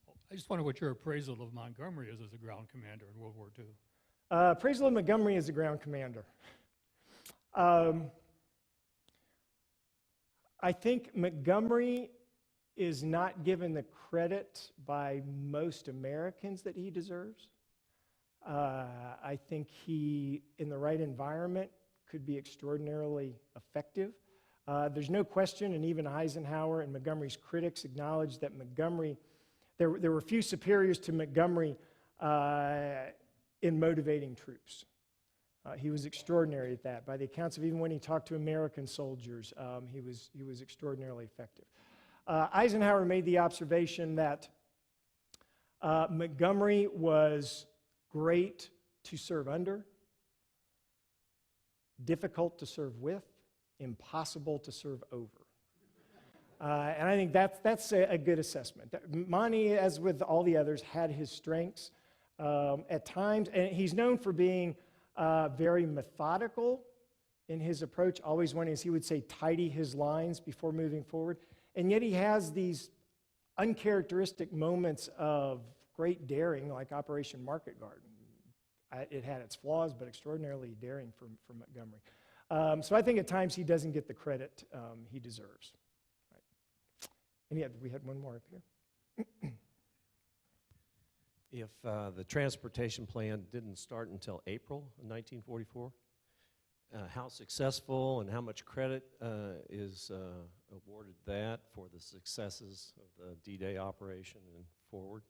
go. I just wonder what your appraisal of Montgomery is as a ground commander in World War II. Appraisal of Montgomery as a ground commander. I think Montgomery is not given the credit by most Americans that he deserves. I think he, in the right environment, could be extraordinarily effective. There's no question, and even Eisenhower and Montgomery's critics acknowledged that Montgomery, there were few superiors to Montgomery in motivating troops. He was extraordinary at that. By the accounts of even when he talked to American soldiers, he was extraordinarily effective. Eisenhower made the observation that Montgomery was great to serve under, difficult to serve with, impossible to serve over. And I think that's a good assessment. Monty, as with all the others, had his strengths at times, and he's known for being very methodical in his approach, always wanting, as he would say, tidy his lines before moving forward. And yet he has these uncharacteristic moments of great daring, like Operation Market Garden. It had its flaws, but extraordinarily daring for Montgomery. So I think at times he doesn't get the credit he deserves. Right. And we had one more up here. If the transportation plan didn't start until April of 1944, how successful and how much credit is awarded that for the successes of the D-Day operation and forward?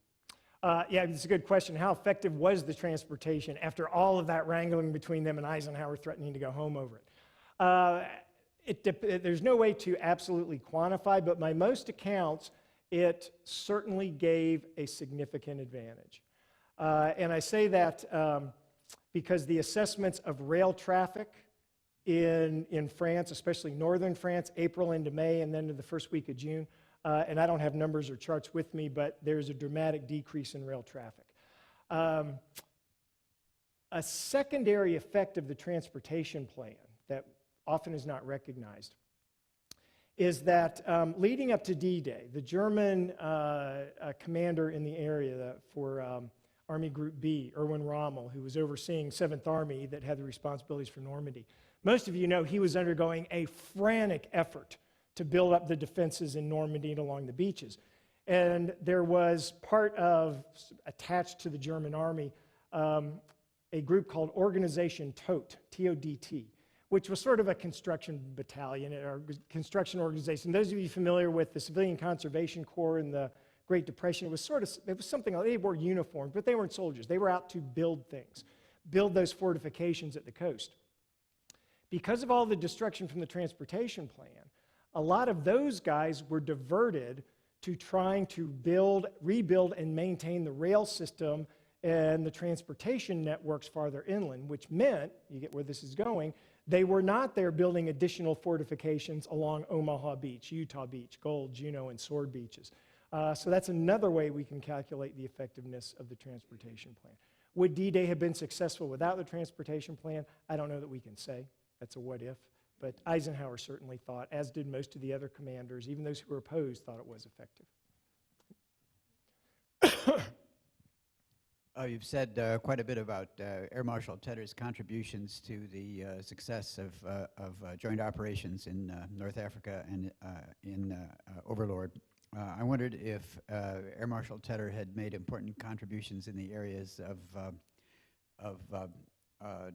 Yeah, it's a good question. How effective was the transportation after all of that wrangling between them and Eisenhower threatening to go home over it? There's no way to absolutely quantify, but by most accounts, it certainly gave a significant advantage. And I say that because the assessments of rail traffic in France, especially northern France, April into May, and then to the first week of June, and I don't have numbers or charts with me, but there's a dramatic decrease in rail traffic. A secondary effect of the transportation plan that often is not recognized is that leading up to D-Day, the German commander in the area for Army Group B, Erwin Rommel, who was overseeing 7th Army that had the responsibilities for Normandy, most of you know he was undergoing a frantic effort to build up the defenses in Normandy and along the beaches. And there was part of, attached to the German army, a group called Organization TOT, T-O-D-T, which was sort of a construction battalion or construction organization. Those of you familiar with the Civilian Conservation Corps in the Great Depression, it was something like, they wore uniforms, but they weren't soldiers. They were out to build things. build those fortifications at the coast. Because of all the destruction from the transportation plan, a lot of those guys were diverted to trying to rebuild, and maintain the rail system and the transportation networks farther inland, which meant, you get where this is going, they were not there building additional fortifications along Omaha Beach, Utah Beach, Gold, Juneau, and Sword beaches. So that's another way we can calculate the effectiveness of the transportation plan. Would D-Day have been successful without the transportation plan? I don't know that we can say. That's a what if. But Eisenhower certainly thought, as did most of the other commanders, even those who were opposed, thought it was effective. You've said quite a bit about Air Marshal Tedder's contributions to the success of joint operations in North Africa and in Overlord. I wondered if Air Marshal Tedder had made important contributions in the areas of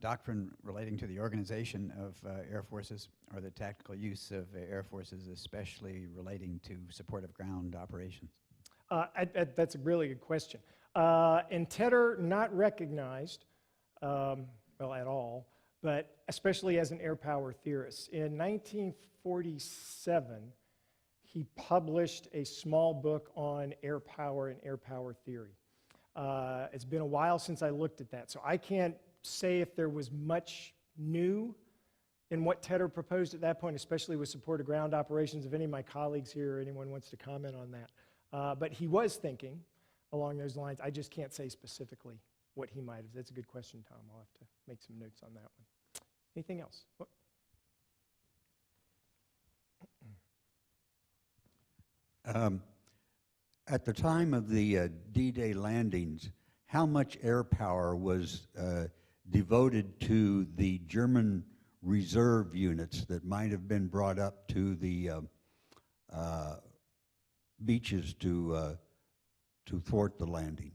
doctrine relating to the organization of air forces or the tactical use of air forces, especially relating to support of ground operations. That's a really good question. And Tedder not recognized, well, at all, but especially as an air power theorist. In 1947, he published a small book on air power and air power theory. It's been a while since I looked at that, so I can't say if there was much new in what Tedder proposed at that point, especially with support of ground operations. If any of my colleagues here or anyone wants to comment on that. But he was thinking along those lines. I just can't say specifically what he might have. That's a good question, Tom. I'll have to make some notes on that one. Anything else? At the time of the D-Day landings, how much air power was devoted to the German reserve units that might have been brought up to the beaches to thwart the landing?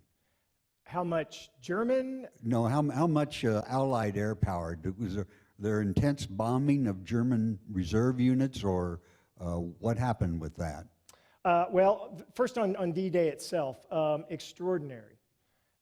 How much German? No, how much Allied air power? Was there intense bombing of German reserve units, or what happened with that? Well, first on D-Day itself, extraordinary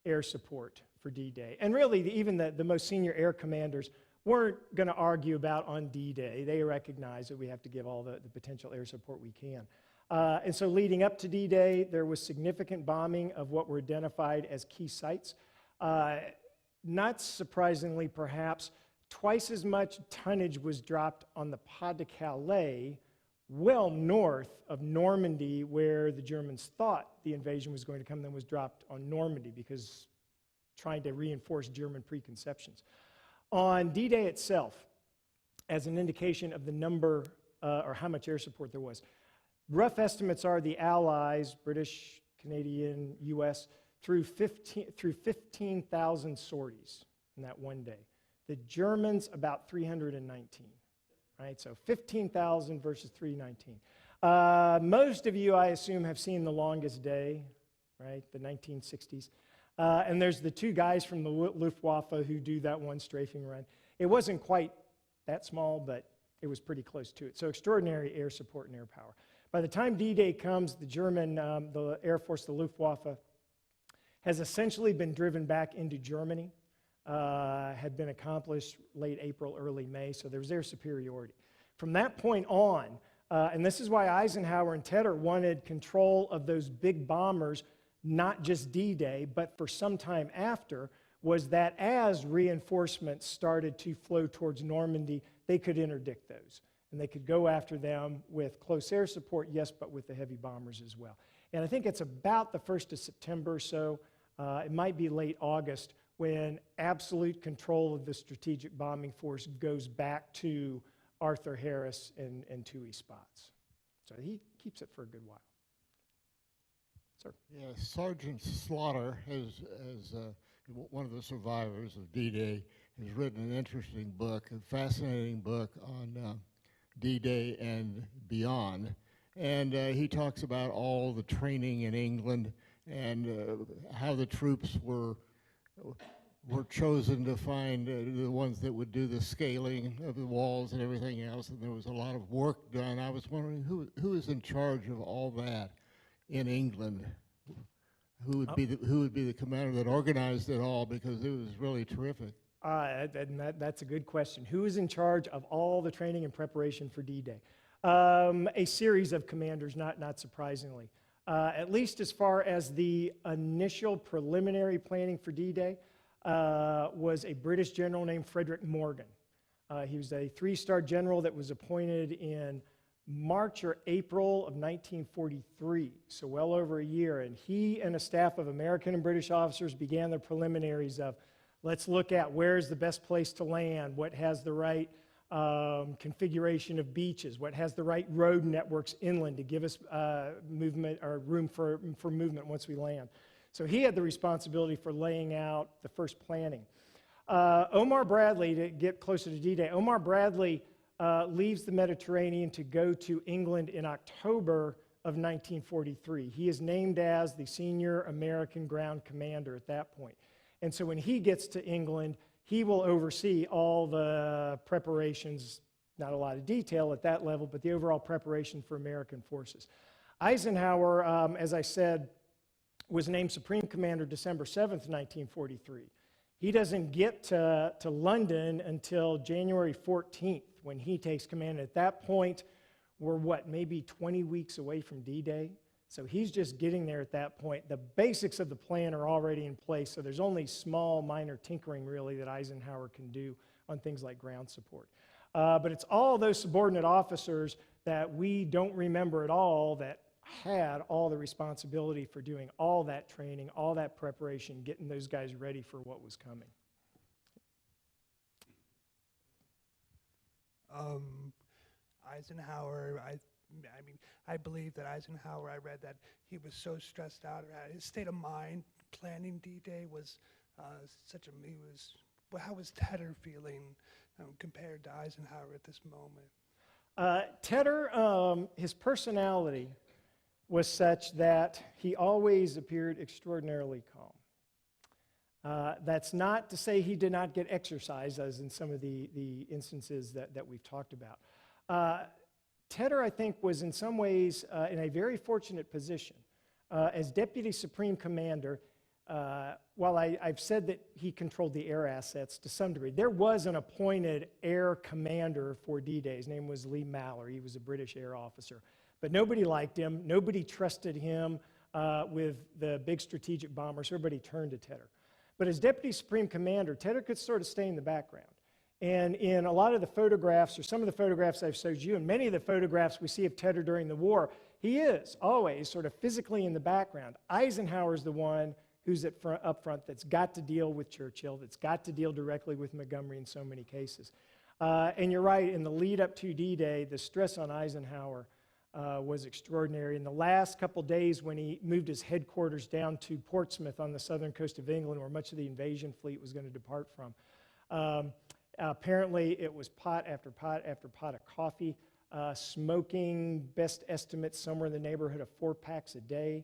air support for D-Day. And really, even the most senior air commanders weren't going to argue about on D-Day. They recognized that we have to give all the potential air support we can. And so leading up to D-Day, there was significant bombing of what were identified as key sites. Not surprisingly, perhaps, twice as much tonnage was dropped on the Pas de Calais, well north of Normandy, where the Germans thought the invasion was going to come, then was dropped on Normandy because trying to reinforce German preconceptions. On D-Day itself, as an indication of the number or how much air support there was, rough estimates are the Allies, British, Canadian, U.S., through 15,000 sorties in that one day. The Germans, about 319. Right, so 15,000 versus 319. Most of you, I assume, have seen The Longest Day, right, the 1960s. And there's the two guys from the Luftwaffe who do that one strafing run. It wasn't quite that small, but it was pretty close to it. So extraordinary air support and air power. By the time D-Day comes, the German, the Air Force, the Luftwaffe, has essentially been driven back into Germany. Had been accomplished late April, early May, so there was air superiority. From that point on, and this is why Eisenhower and Tedder wanted control of those big bombers, not just D-Day, but for some time after, was that as reinforcements started to flow towards Normandy, they could interdict those. And they could go after them with close air support, yes, but with the heavy bombers as well. And I think it's about the 1st of September or so, it might be late August, when absolute control of the strategic bombing force goes back to Arthur Harris and Toohey Spots. So he keeps it for a good while. Sir? Yeah, Sergeant Slaughter, as one of the survivors of D-Day, has written an interesting book, a fascinating book on D-Day and beyond. And he talks about all the training in England and how the troops were chosen to find the ones that would do the scaling of the walls and everything else, and there was a lot of work done. I was wondering who is in charge of all that in England? Who would be the commander that organized it all, because it was really terrific. That's a good question. Who is in charge of all the training and preparation for D-Day? A series of commanders, not surprisingly. At least as far as the initial preliminary planning for D-Day was a British general named Frederick Morgan. He was a three-star general that was appointed in March or April of 1943, so well over a year. And he and a staff of American and British officers began the preliminaries of, let's look at where's the best place to land, what has the right configuration of beaches, what has the right road networks inland to give us movement or room for movement once we land. So he had the responsibility for laying out the first planning. Omar Bradley, to get closer to D-Day, Omar Bradley leaves the Mediterranean to go to England in October of 1943. He is named as the senior American ground commander at that point. And so when he gets to England, he will oversee all the preparations, not a lot of detail at that level, but the overall preparation for American forces. Eisenhower, as I said, was named Supreme Commander December 7th, 1943. He doesn't get to London until January 14th when he takes command. At that point, we're maybe 20 weeks away from D-Day? So he's just getting there at that point. The basics of the plan are already in place, so there's only small, minor tinkering, really, that Eisenhower can do on things like ground support. But it's all those subordinate officers that we don't remember at all that had all the responsibility for doing all that training, all that preparation, getting those guys ready for what was coming. Eisenhower, I believe that Eisenhower, I read that he was so stressed out. His state of mind planning D-Day was how was Tedder feeling compared to Eisenhower at this moment? Tedder, his personality was such that he always appeared extraordinarily calm. That's not to say he did not get exercise, as in some of the instances that we've talked about. Tedder, I think, was in some ways in a very fortunate position. As Deputy Supreme Commander, while I've said that he controlled the air assets to some degree, there was an appointed air commander for D-Day. His name was Lee Mallory. He was a British air officer. But nobody liked him. Nobody trusted him with the big strategic bombers. Everybody turned to Tedder. But as Deputy Supreme Commander, Tedder could sort of stay in the background. And in a lot of the photographs, or some of the photographs I've showed you, and many of the photographs we see of Tedder during the war, he is always sort of physically in the background. Eisenhower's the one who's up front that's got to deal with Churchill, that's got to deal directly with Montgomery in so many cases. And you're right, in the lead up to D-Day, the stress on Eisenhower was extraordinary. In the last couple days when he moved his headquarters down to Portsmouth on the southern coast of England, where much of the invasion fleet was going to depart from, apparently it was pot after pot after pot of coffee, smoking, best estimates, somewhere in the neighborhood of 4 packs a day.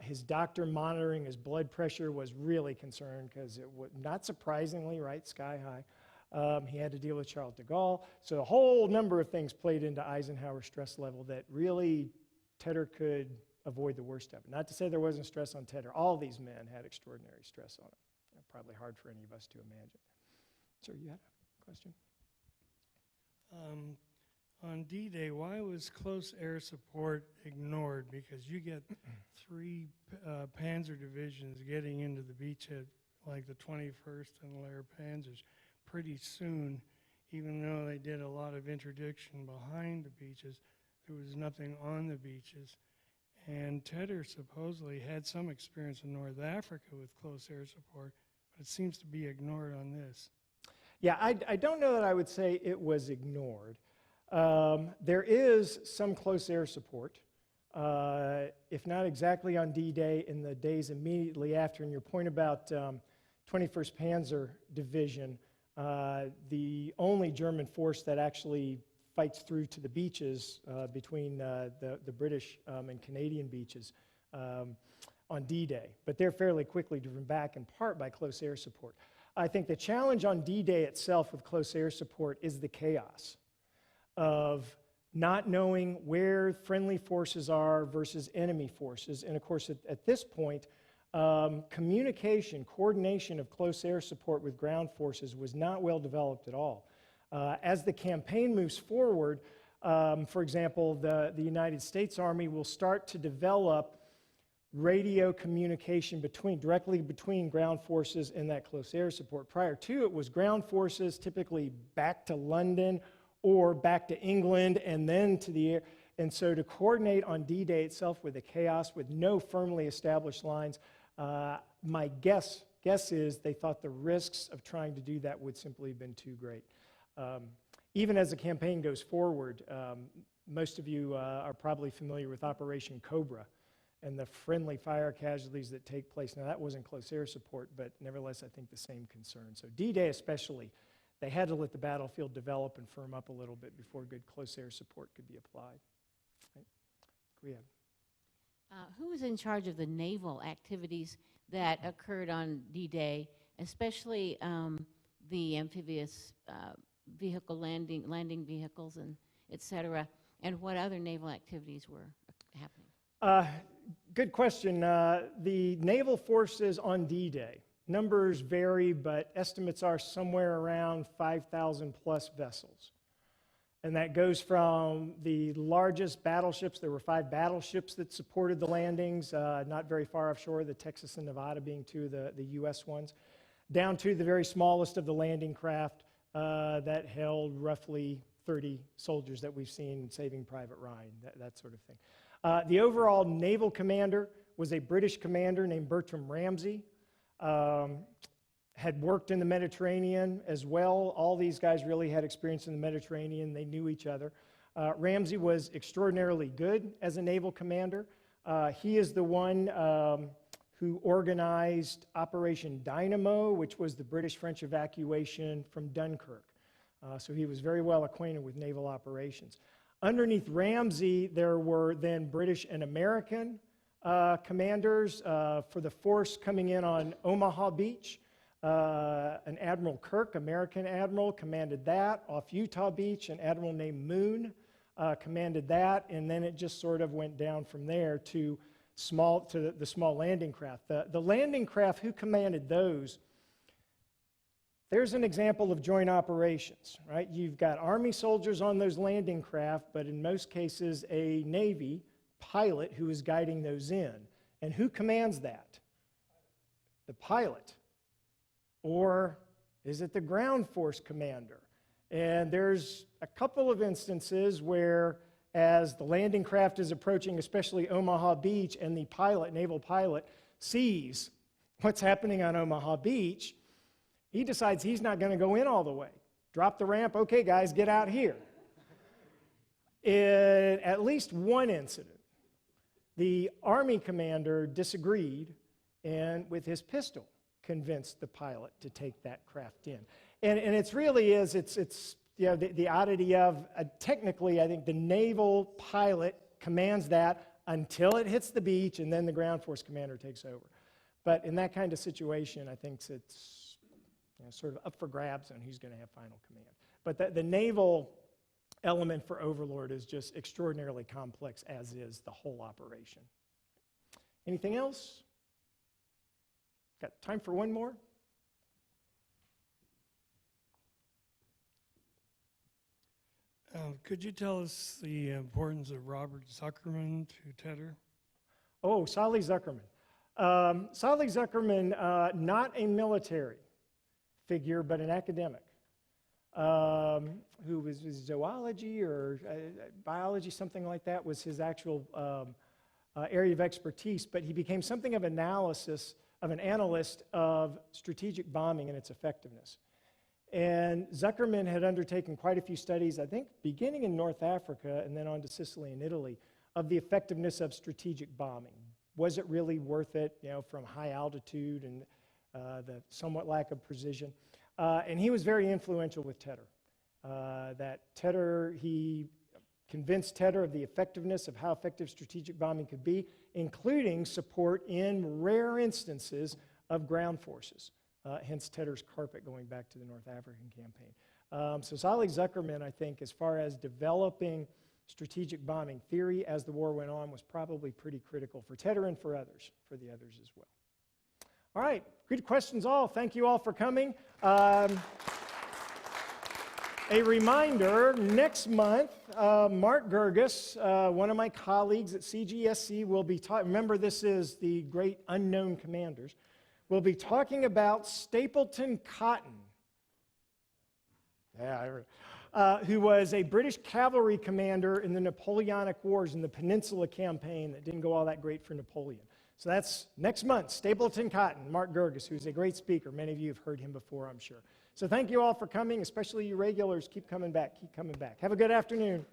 His doctor monitoring his blood pressure was really concerned because it was, not surprisingly, right, sky high. He had to deal with Charles de Gaulle. So a whole number of things played into Eisenhower's stress level that really Tedder could avoid the worst of it. Not to say there wasn't stress on Tedder. All these men had extraordinary stress on them. Probably hard for any of us to imagine. Sir, you had a question? On D-Day, why was close air support ignored? Because you get 3 panzer divisions getting into the beachhead, like the 21st and Laver Panzers, pretty soon, even though they did a lot of interdiction behind the beaches, there was nothing on the beaches. And Tedder supposedly had some experience in North Africa with close air support, but it seems to be ignored on this. Yeah, I don't know that I would say it was ignored. There is some close air support, if not exactly on D-Day, in the days immediately after. And your point about 21st Panzer Division, the only German force that actually fights through to the beaches between the British and Canadian beaches on D-Day. But they're fairly quickly driven back in part by close air support. I think the challenge on D-Day itself with close air support is the chaos of not knowing where friendly forces are versus enemy forces. And of course, at this point, Communication, coordination of close air support with ground forces was not well developed at all. As the campaign moves forward, for example, the United States Army will start to develop radio communication directly between ground forces and that close air support. Prior to it was ground forces typically back to London or back to England and then to the air. And so to coordinate on D-Day itself with the chaos, with no firmly established lines, my guess is they thought the risks of trying to do that would simply have been too great. Even as the campaign goes forward, most of you are probably familiar with Operation Cobra and the friendly fire casualties that take place. Now, that wasn't close air support, but nevertheless, I think the same concern. So D-Day especially, they had to let the battlefield develop and firm up a little bit before good close air support could be applied. Right? We have. Who was in charge of the naval activities that occurred on D-Day, especially the amphibious vehicle landing vehicles and et cetera, and what other naval activities were happening? Good question. The naval forces on D-Day, numbers vary, but estimates are somewhere around 5,000 plus vessels. And that goes from the largest battleships. There were 5 battleships that supported the landings, not very far offshore, the Texas and Nevada being 2 of the U.S. ones, down to the very smallest of the landing craft that held roughly 30 soldiers that we've seen Saving Private Ryan, that sort of thing. The overall naval commander was a British commander named Bertram Ramsay. Had worked in the Mediterranean as well. All these guys really had experience in the Mediterranean. They knew each other. Ramsay was extraordinarily good as a naval commander. He is the one who organized Operation Dynamo, which was the British-French evacuation from Dunkirk. So he was very well acquainted with naval operations. Underneath Ramsay, there were then British and American commanders for the force coming in on Omaha Beach. An Admiral Kirk, American admiral, commanded that. Off Utah Beach, an admiral named Moon commanded that, and then it just sort of went down from there to the small landing craft. The landing craft, who commanded those? There's an example of joint operations, right? You've got Army soldiers on those landing craft, but in most cases a Navy pilot who is guiding those in. And who commands that? The pilot. Or is it the ground force commander? And there's a couple of instances where as the landing craft is approaching, especially Omaha Beach, and the pilot, naval pilot, sees what's happening on Omaha Beach, he decides he's not going to go in all the way. Drop the ramp, okay guys, get out here. In at least one incident, the Army commander disagreed and with his pistol convinced the pilot to take that craft in. And it's really is, it's you know, the oddity of, technically I think the naval pilot commands that until it hits the beach and then the ground force commander takes over. But in that kind of situation, I think it's sort of up for grabs on who's going to have final command. But the naval element for Overlord is just extraordinarily complex, as is the whole operation. Anything else? Got time for one more? Could you tell us the importance of Robert Zuckerman to Tedder? Oh, Solly Zuckerman. Solly Zuckerman, not a military figure, but an academic who was zoology or biology, something like that, was his actual area of expertise, but he became something of an analyst of strategic bombing and its effectiveness. And Zuckerman had undertaken quite a few studies, I think beginning in North Africa and then on to Sicily and Italy, of the effectiveness of strategic bombing. Was it really worth it, from high altitude and the somewhat lack of precision? And he was very influential with Tedder. He convinced Tedder of the effectiveness of how effective strategic bombing could be, including support in rare instances of ground forces. Hence Tedder's carpet going back to the North African campaign. So Solly Zuckerman, I think, as far as developing strategic bombing theory as the war went on, was probably pretty critical for Tedder and for the others as well. All right, good questions all. Thank you all for coming. A reminder, next month, Mark Gerges, one of my colleagues at CGSC, will be talking, remember this is the great unknown commanders, will be talking about Stapleton Cotton, who was a British cavalry commander in the Napoleonic Wars in the Peninsula Campaign that didn't go all that great for Napoleon. So that's next month, Stapleton Cotton, Mark Gerges, who's a great speaker. Many of you have heard him before, I'm sure. So thank you all for coming, especially you regulars. Keep coming back, keep coming back. Have a good afternoon.